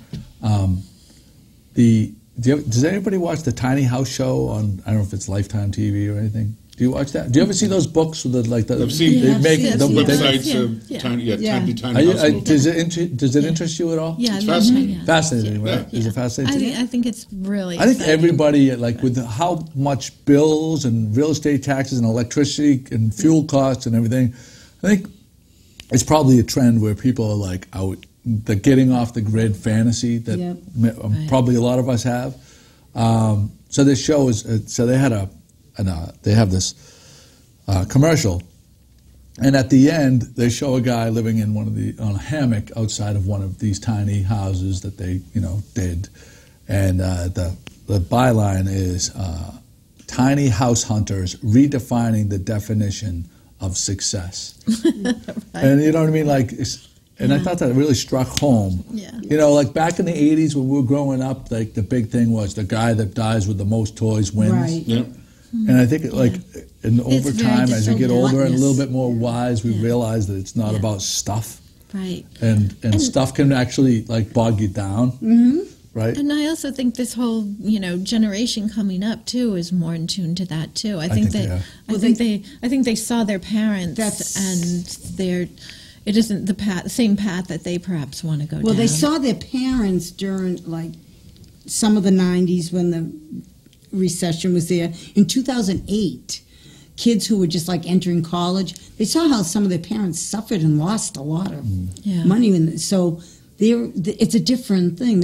Does anybody watch the Tiny House show on? I don't know if it's Lifetime TV or anything. Do you watch that? Do you ever see those books with I've seen they make yes, the yes, websites yeah. of Yeah. tiny Are house you, movies. does it interest you at all? Yeah, It's I love fascinating. that, Fascinating, Yeah. right? Is it fascinating? I think it's really. I think exciting. everybody, like with how much bills and real estate taxes and electricity and fuel costs and everything, I think it's probably a trend where people are like out, the getting off the grid fantasy that Yep. probably a lot of us have. So this show is, so they had they have this commercial, and at the end they show a guy living in on a hammock outside of one of these tiny houses that they did, and the byline is "Tiny House Hunters Redefining the Definition of Success," and you know what I mean, like. And I thought that really struck home. Yeah. Like back in the 80s when we were growing up, like the big thing was the guy that dies with the most toys wins. Right. Yep. And I think over very time, as you get older and a little gluttonous. bit more wise, we realize that it's not about stuff. Right. And stuff can actually like bog you down. Right? And I also think this whole, generation coming up too is more in tune to that too. I think think they are. I think they saw their parents and it isn't the same path that they perhaps want to go down. Well, they saw their parents during, like, some of the 90s when the recession was there. In 2008, kids who were just, like, entering college, they saw how some of their parents suffered and lost a lot of money. So it's a different thing.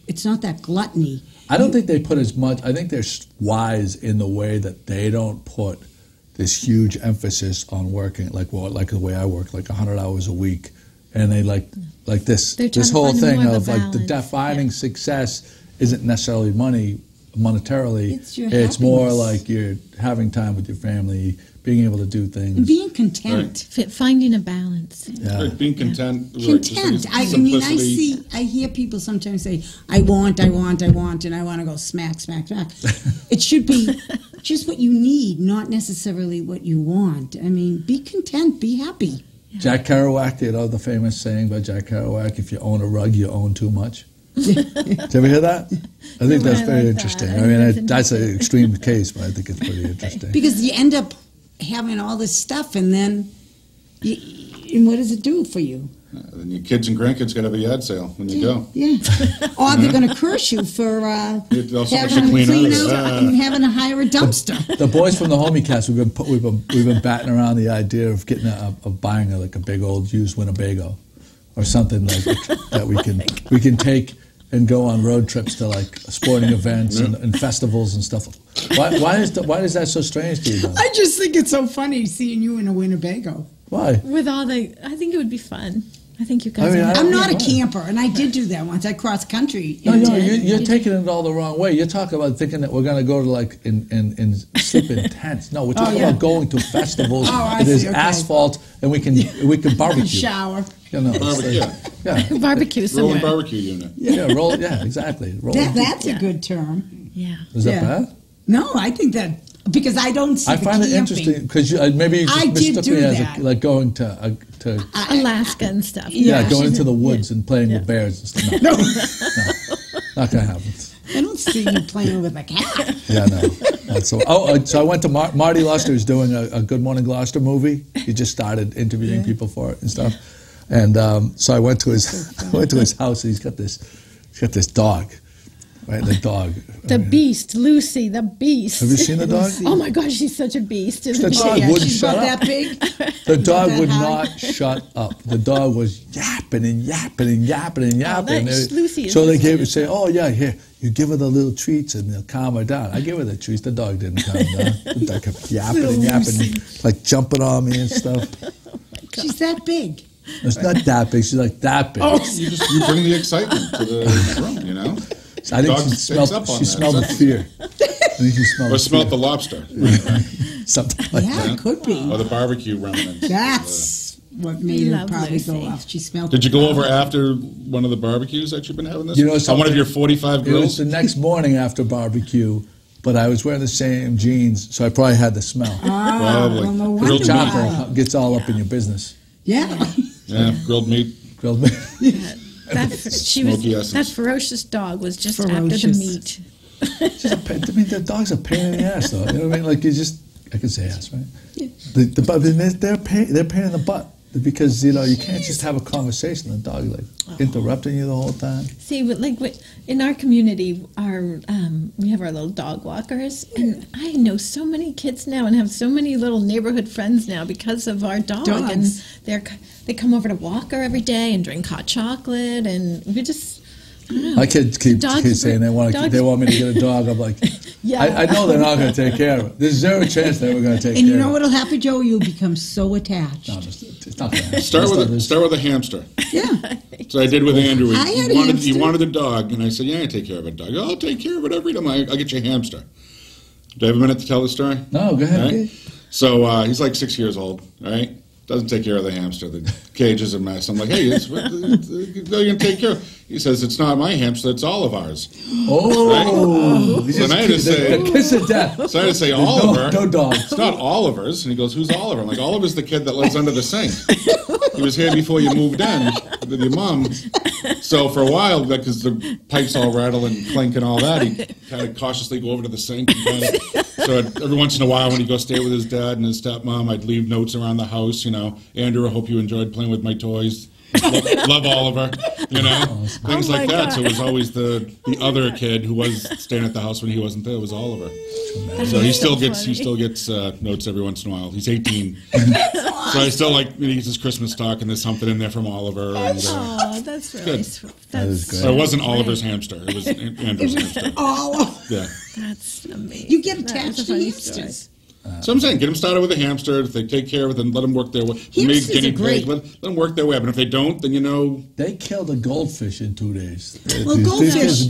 It's not that gluttony. I don't think they put as much, I think they're wise in the way that they don't put this huge emphasis on working, like the way I work, like 100 hours a week. And they like this They're trying to whole find thing more of of a like the balance. defining success isn't necessarily monetarily. It's your It's more happiness. like you're having time with your family, being able to do And things. being content. finding a balance. Yeah. Right, being content. Right, just Content. the I mean, simplicity. I hear people sometimes say, I want, and I want to go smack, smack, smack. It should be just what you need, not necessarily what you want. I mean, be content, be happy. Jack Kerouac, the famous saying by Jack Kerouac, if you own a rug, you own too much. Did you ever hear that? I think No, that's I very like interesting. that. I mean, That's that's an interesting. extreme case, but I think it's pretty interesting. Because you end up having all this stuff, and then, and what does it do for you? Then your kids and grandkids got to have a yard sale when you go. Yeah. Or they're going to curse you for They'll also having make you clean to out. and having to hire a dumpster. The boys from the Homie Cast, we've been batting around the idea of getting of buying like a big old used Winnebago or something like that we can take and go on road trips to like sporting events and festivals and stuff. Why is that so strange to you, though? I just think it's so funny seeing you in a Winnebago. Why? With all I think it would be fun. I think you guys. I mean, would- I'm not a Yeah. camper, and I did do that once. I crossed country. No, did. you're taking it all the wrong way. You're talking about thinking that we're going to go to like and sleep in tents. No, we're talking about going to festivals. Oh, I There's see, okay. asphalt, and we can barbecue. Shower. You know, it's Barbecue, like- yeah, barbecue rolling somewhere. barbecue unit. yeah, roll. Yeah, exactly. Roll. That's Yeah. a good term. Yeah. Is that Yeah. bad? No, I think that because I don't see I the find it camping. interesting because maybe you just I did mistook do me as that. like going to Alaska and stuff. going she's into the in- woods and playing with bears and stuff. No, not gonna happen. I don't see you playing with a cat. Yeah, no. Not so I went to Marty Luster's doing a Good Morning Gloucester movie. He just started interviewing people for it and stuff. And so I went to his house. And he's got this dog, right? The dog. The beast, Lucy, the beast. Have you seen the dog? Oh my gosh, she's such a beast. Isn't The she? dog Yeah, wouldn't she's shut about up. that big. The dog that would high? not shut up. The dog was yapping and yapping and yapping and yapping. that's Lucy, So isn't they it? gave say, "Oh yeah, here you give her the little treats and they'll calm her down." I gave her the treats. The dog didn't calm down. The dog kept yapping and yapping, like jumping on me and stuff. She's that big. It's not that big. She's like that big. You bring the excitement to the room, you know? I think Dog she picks smelled. up on She that. smelled the fear. I think she smelled. Or the smelt fear. the lobster. Something like Yeah, that. it could be. Or the barbecue remnants. That's what made her Love probably Lucy. go off. She smelled. Did you go over after one of the barbecues that you've been having this? You know on one something? of your 45 It was grills? the next morning after barbecue, but I was wearing the same jeans, so I probably had the smell. Probably. well, no Grilled wonder meat. why. Chopper gets all up in your business. Yeah. Yeah, grilled meat. Grilled meat. Smoky essence. That ferocious dog was just after Ferocious. the meat. I mean, the dog's a pain in the ass, though. You know what I mean? Like, you just, I can say yes, right? Yeah. But they're pain in the butt because you can't just have a conversation. The dog interrupting you the whole time. See, in our community, we have our little dog walkers, and I know so many kids now and have so many little neighborhood friends now because of our dog. Dogs. And they come over to walk her every day and drink hot chocolate, and we just. My kids keep saying they want me to get a dog. I'm like, yeah. I know they're not going to take care of it. There's zero chance they were going to take care of it. And you know what'll happen, Joe? You'll become so attached. No, it's not going to Start with a hamster. Yeah. So I did with Andrew. I had a hamster. He wanted a dog, and I said, "Yeah, I take care of a dog. I'll take care of it every time. I'll get you a hamster." Do I have a minute to tell the story? No, go ahead. Right? So he's like 6 years old, right? Doesn't take care of the hamster. The cage is a mess. I'm like, hey, you're going to take care of it. He says, it's not my hamster, it's all of ours. Oh. Right? So I had to say, kiss of death. So I had to say, Oliver. No dog. It's not Oliver's. And he goes, who's Oliver? I'm like, Oliver's the kid that lives under the sink. He was here before you moved in with your mom. So for a while, because the pipes all rattle and clink and all that, he kind of cautiously go over to the sink. So every once in a while, when he'd go stay with his dad and his stepmom, I'd leave notes around the house. Andrew, I hope you enjoyed playing with my toys. Love Oliver, things like that. So it was always the other kid who was staying at the house when he wasn't there was Oliver. So he still gets notes every once in a while. He's 18, so I still he gets his Christmas talk and there's something in there from Oliver. Oh, that's really sweet. That is great. So it wasn't Oliver's hamster; it was Andrew's hamster. Oh, yeah. That's amazing. You get attached to hamsters. So I'm saying, get them started with a hamster. If they take care of it, then let them work their way. Hamsters are great. Let them work their way. But if they don't, then They killed a goldfish in 2 days. Well, goldfish.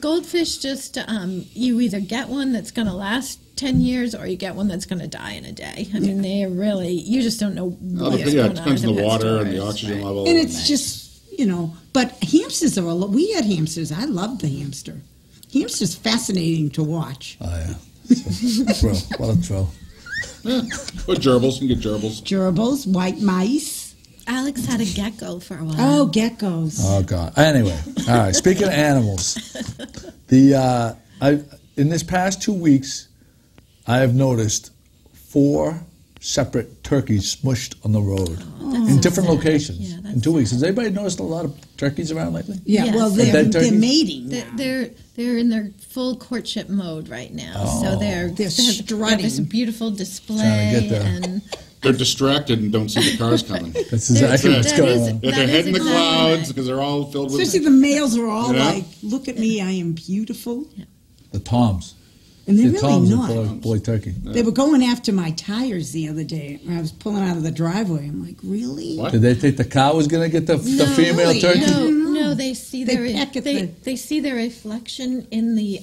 Goldfish just, you either get one that's going to last 10 years or you get one that's going to die in a day. I mean, they really, you just don't know what's going on. It depends on the water and the oxygen level. And it's just, but hamsters we had hamsters. I loved the hamster. Hamster's fascinating to watch. Oh, yeah. What a thrill. Yeah. Or gerbils. You can get gerbils. Gerbils, white mice. Alex had a gecko for a while. Oh, geckos. Oh, God. Anyway, all right. Speaking of animals, in this past 2 weeks, I have noticed 4 separate turkeys smushed on the road in different locations in 2 weeks. Has anybody noticed a lot of turkeys around lately? Yeah, yes. well, they're mating. They're in their full courtship mode right now. Oh. So they're strutting. this beautiful display. Trying to get there. And they're distracted and don't see the cars coming. That's exactly what's going on. If they're heading the clouds because they're all filled with... Especially the males are all like, look at me, I am beautiful. Yeah. The toms. And they're The really toms not. are boy turkey. They were going after my tires the other day. I was pulling out of the driveway. I'm like, really? What? Did they think the cow was going to get the female turkey? No, they see they see their reflection in the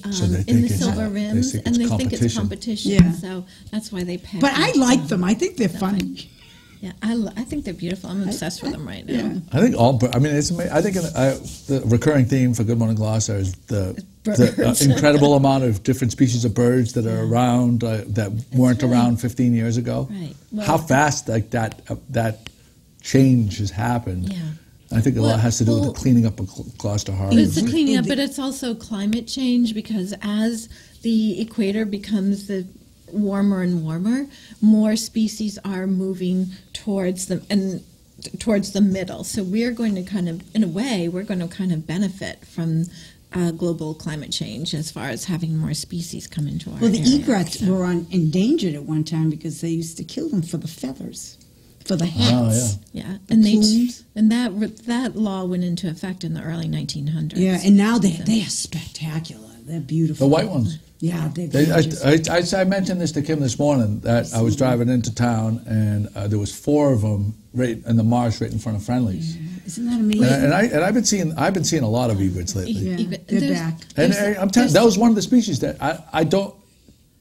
silver rims, and they think it's competition. Yeah. So that's why they peck. But I like them. I think they're funny. Yeah, I think they're beautiful. I'm obsessed with them right now. Yeah. I think it's amazing. I think the recurring theme for Good Morning Gloucester is the incredible amount of different species of birds that are around that weren't around 15 years ago. Right. Well, how fast that change has happened. Yeah. I think a lot has to do with the cleaning up of Gloucester Harbor. It's the cleaning up, but it's also climate change because as the equator becomes warmer and warmer, more species are moving towards the middle. So we're going to kind of benefit from global climate change as far as having more species come into our area. Well, the egrets were endangered at one time because they used to kill them for the feathers, for the hats. Oh, Yeah, plumes. and that law went into effect in the early 1900s. Yeah, and now they are spectacular. They're beautiful. The white ones. Yeah, they're gorgeous. I mentioned this to Kim this morning that I was driving into town and there was 4 of them right in the marsh right in front of Friendly's. Yeah. Isn't that amazing? And I've been seeing a lot of egrets lately. Yeah, they're back. And I'm telling you, that was one of the species that I don't.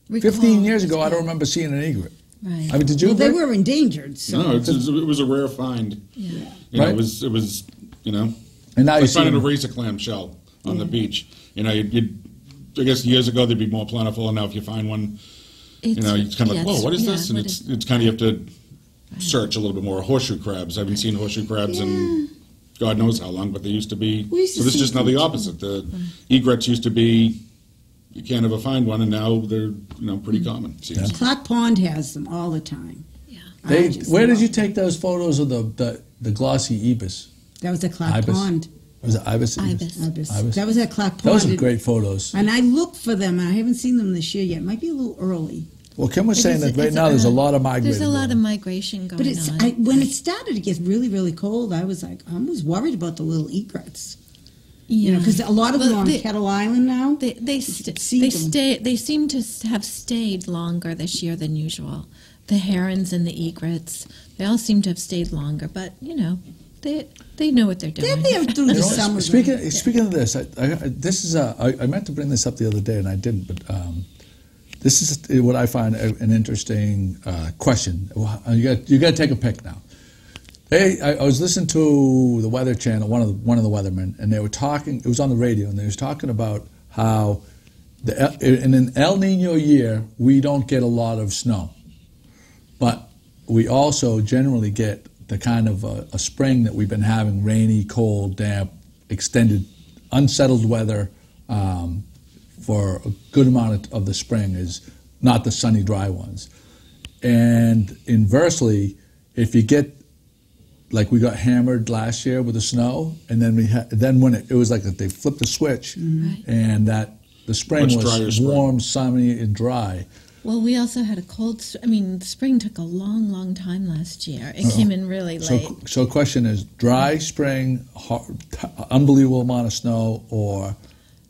15 years ago, I don't remember seeing an egret. Right. I mean, did you? Well, they were endangered. So. No, it was a rare find. Yeah. It was And now like you finding a see razor clam shell on the beach. I guess years ago they'd be more plentiful, and now if you find one, it's kind of like, whoa, what is this? And it's kind of, you have to search a little bit more. Horseshoe crabs. I haven't seen horseshoe crabs in God knows how long, but they used to be. So this is just now the opposite. The egrets used to be you can't ever find one, and now they're pretty common. It seems. Clock Pond has them all the time. Yeah. Where did you take those photos of the glossy ibis? That was at Clock Ibis? Pond. Was it ibis? Ibis. Ibis. That was at Clock Pond. Those are great photos. And I looked for them, and I haven't seen them this year yet. It might be a little early. Well, Kim was saying that right now there's a lot of migrating. There's a lot of going. migration going But on. when it started to get really, really cold, I was worried about the little egrets. Yeah. Because a lot of them are on Kettle Island now. They seem to have stayed longer this year than usual. The herons and the egrets, they all seem to have stayed longer. But they know what they're doing. They're there through the summer. Speaking of this, I meant to bring this up the other day and I didn't, but this is what I find an interesting question. You got to take a pick now. Hey, I was listening to the Weather Channel, one of the weathermen, and they were talking. It was on the radio, and they was talking about how in an El Nino year we don't get a lot of snow, but we also generally get the kind of a spring that we've been having: rainy, cold, damp, extended, unsettled weather for a good amount of the spring, is not the sunny, dry ones. And inversely, if you get like we got hammered last year with the snow, and then then when it was like they flipped the switch, and that the spring was warm, sunny, and dry. Well, we also had a cold. Spring took a long, long time last year. It came in really late. So, question is: dry spring, unbelievable amount of snow, or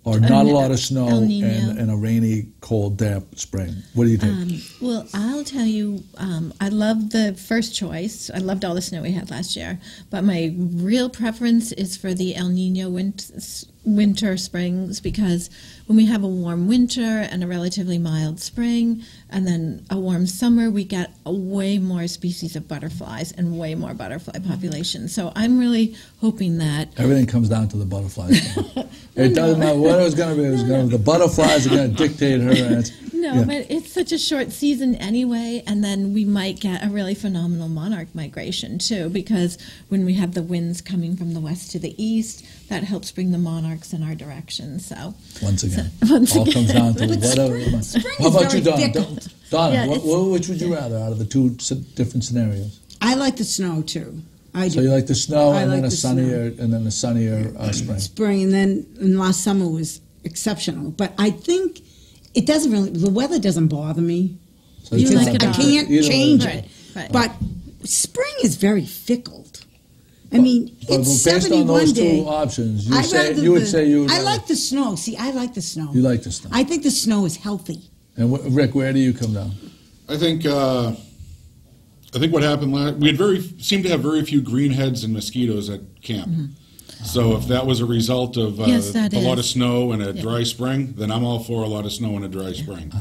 not a lot of snow and a rainy, cold, damp spring? What do you think? Well, I'll tell you, I love the first choice. I loved all the snow we had last year. But my real preference is for the El Nino winter springs, because when we have a warm winter and a relatively mild spring and then a warm summer, we get way more species of butterflies and way more butterfly population. So I'm really hoping that Everything comes down to the butterflies. It doesn't matter what it was going to be. The butterflies are going to dictate her. But it's such a short season anyway, and then we might get a really phenomenal monarch migration too, because when we have the winds coming from the west to the east, that helps bring the monarchs in our direction. So once again, all comes down to whatever. How about you, Donna? Donna, which would you rather out of the two different scenarios? I like the snow too. I do. So you like the snow and like then a sunnier spring. Spring, and last summer was exceptional. But I think it doesn't really. The weather doesn't bother me. So I can't change it. Right. But spring is very fickle. It's based 71 on those day. two options, I like the snow. See, I like the snow. You like the snow. I think the snow is healthy. And Rick, where do you come down? I think what happened we seemed to have very few greenheads and mosquitoes at camp. Mm-hmm. So if that was a result of a lot of snow and a dry spring, then I'm all for a lot of snow and a dry spring.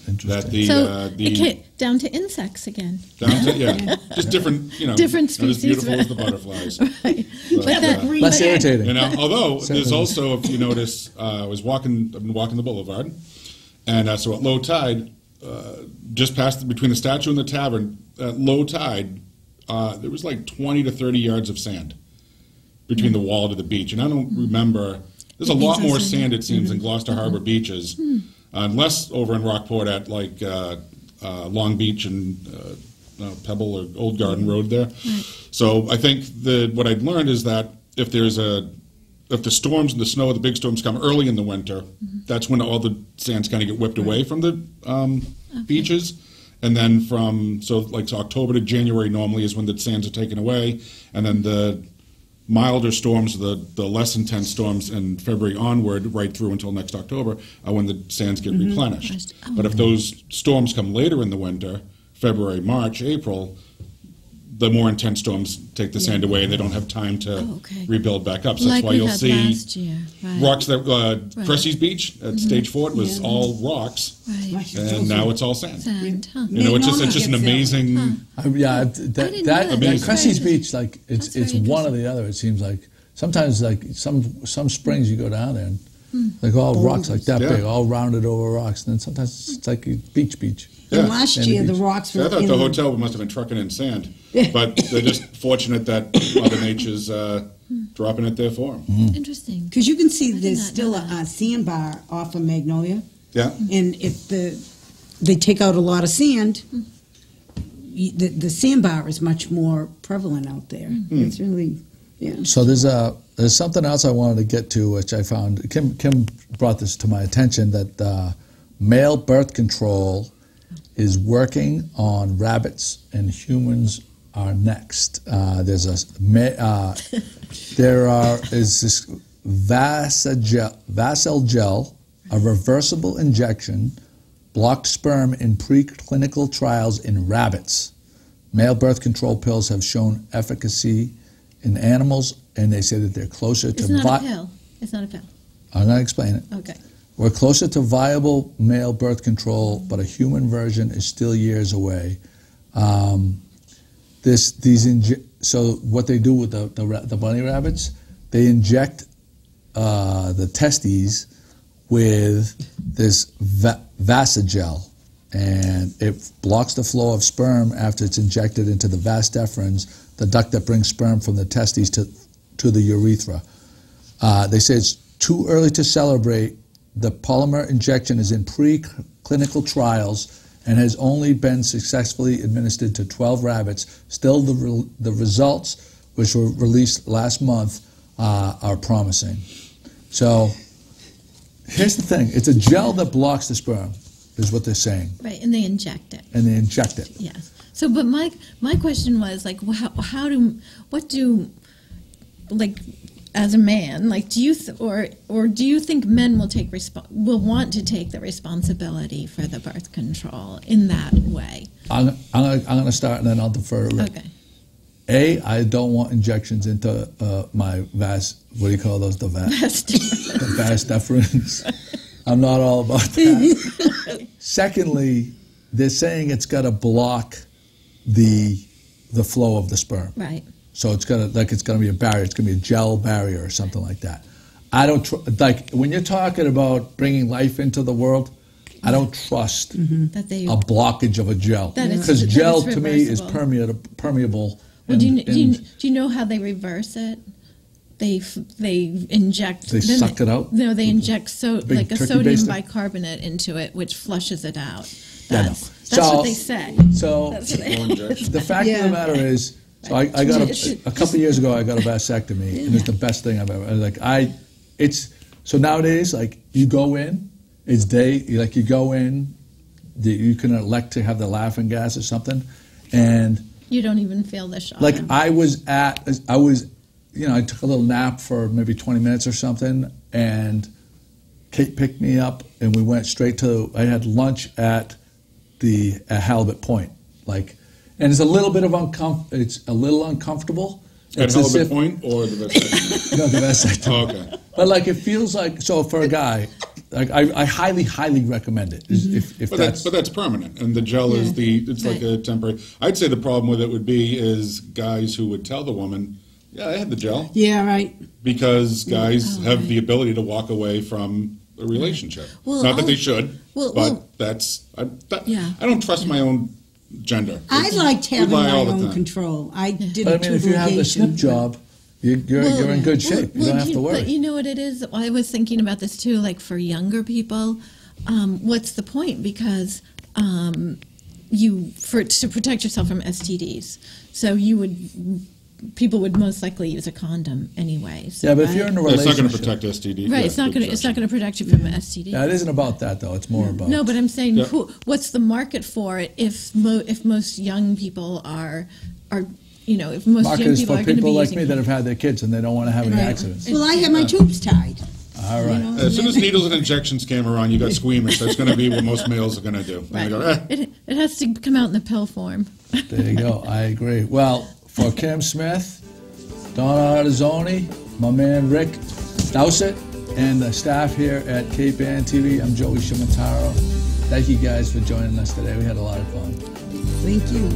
Interesting. Down to insects again. Just different, different species, not as beautiful as the butterflies. Right. But less irritating. Although there's also, if you notice, I've been walking the boulevard, and so at low tide, just past between the statue and the tavern, at low tide, there was like 20 to 30 yards of sand between the wall to the beach. And I don't remember, there's a lot more sand, it seems, in Gloucester Harbor beaches, unless over in Rockport at like Long Beach and Pebble or Old Garden Road there. Right. So I think what I'd learned is that if the storms and the snow, the big storms come early in the winter, that's when all the sands kind of get whipped away from the beaches. And then so October to January normally is when the sands are taken away. And then the milder storms, the less intense storms in February onward, right through until next October, are when the sands get replenished. But if those storms come later in the winter, February, March, April, the more intense storms take the sand away, and they don't have time to rebuild back up. So that's why you'll see rocks that Cressy's Beach at Stage Fort was all rocks, and now it's all sand. It's just an amazing. That Cressy's Beach, like it's one or the other. It seems like sometimes like some springs you go down there and like all rocks like that big, all rounded over rocks, and then sometimes it's like a beach. And last year the rocks were. I thought the hotel must have been trucking in sand, but they're just fortunate that Mother Nature's dropping it there for them. Interesting. Because you can see there's still a sandbar off of Magnolia. Yeah. And if they take out a lot of sand, the sandbar is much more prevalent out there. It's really, yeah. So there's something else I wanted to get to, which I found, Kim brought this to my attention, that male birth control is working on rabbits and humans are next. There's is this Vasel gel, a reversible injection, blocked sperm in preclinical trials in rabbits. Male birth control pills have shown efficacy in animals, and they say that they're closer to... It's not a pill. It's not a pill. I'm going to explain it. Okay. We're closer to viable male birth control, but a human version is still years away. So what they do with the bunny rabbits, they inject the testes with this Vasogel, and it blocks the flow of sperm after it's injected into the vas deferens, the duct that brings sperm from the testes to the urethra. They say it's too early to celebrate. The polymer injection is in preclinical trials and has only been successfully administered to 12 rabbits. Still, the results, which were released last month, are promising. So here's the thing. It's a gel that blocks the sperm, is what they're saying. Right, and they inject it. And they inject it. Yes. So, but my question was, like, as a man, like, do you or do you think men will want to take the responsibility for the birth control in that way? I'm going to start and then I'll defer to Rick. Okay. I don't want injections into my vas. What do you call those? The vas deferens. I'm not all about that. Secondly, they're saying it's got to block the flow of the sperm. Right. So it's gonna be a barrier. It's gonna be a gel barrier or something like that. I don't when you're talking about bringing life into the world, I don't trust a blockage of a gel, because gel to me is permeable. Well, do you know how they reverse it? They inject. They suck it out. No, they inject like a sodium basin? bicarbonate into it, which flushes it out. That's what they say. So the fact of the matter is. So I got a couple of years ago. I got a vasectomy, and it's the best thing I've ever. So nowadays, like, you go in, it's day. You go in, you can elect to have the laughing gas or something, and you don't even feel the shock. Like I took a little nap for maybe 20 minutes or something, and Kate picked me up, and we went straight to. I had lunch at Halibut Point, like. And it's a little bit of it's a little uncomfortable. At Halibut Point or the vasectomy? No, the vasectomy. Oh, okay. But like it feels like, so for a guy, like I highly, highly recommend it. If but that's permanent, and the gel is like a temporary. I'd say the problem with it would be is guys who would tell the woman, "Yeah, I had the gel." Yeah, right. Because guys have the ability to walk away from a relationship. Well, not that they should, but I don't trust my own gender. I liked having my own control. I did a if you have the snip job, you're in good shape. You don't have to worry. But you know what it is? I was thinking about this too, like for younger people, what's the point? Because to protect yourself from STDs, so people would most likely use a condom anyway. So, yeah, but if you're in a relationship, it's not going to protect STD. Right, it's not going to protect you from STD. Yeah, it isn't about that though. It's more about. No, but I'm saying, what's the market for it? If most young people are if most market young is people for are going to be people like using me that have had their kids and they don't want to have any accidents. Well, I have my tubes tied. All right. As soon as needles and injections came around, you got squeamish. That's going to be what most males are going to do. Right. They go, It has to come out in the pill form. There you go. I agree. Well, for Kim Smith, Donna Ardizzoni, my man Rick Doucette, and the staff here at Cape Ann TV, I'm Joey Ciaramitaro. Thank you guys for joining us today. We had a lot of fun. Thank you.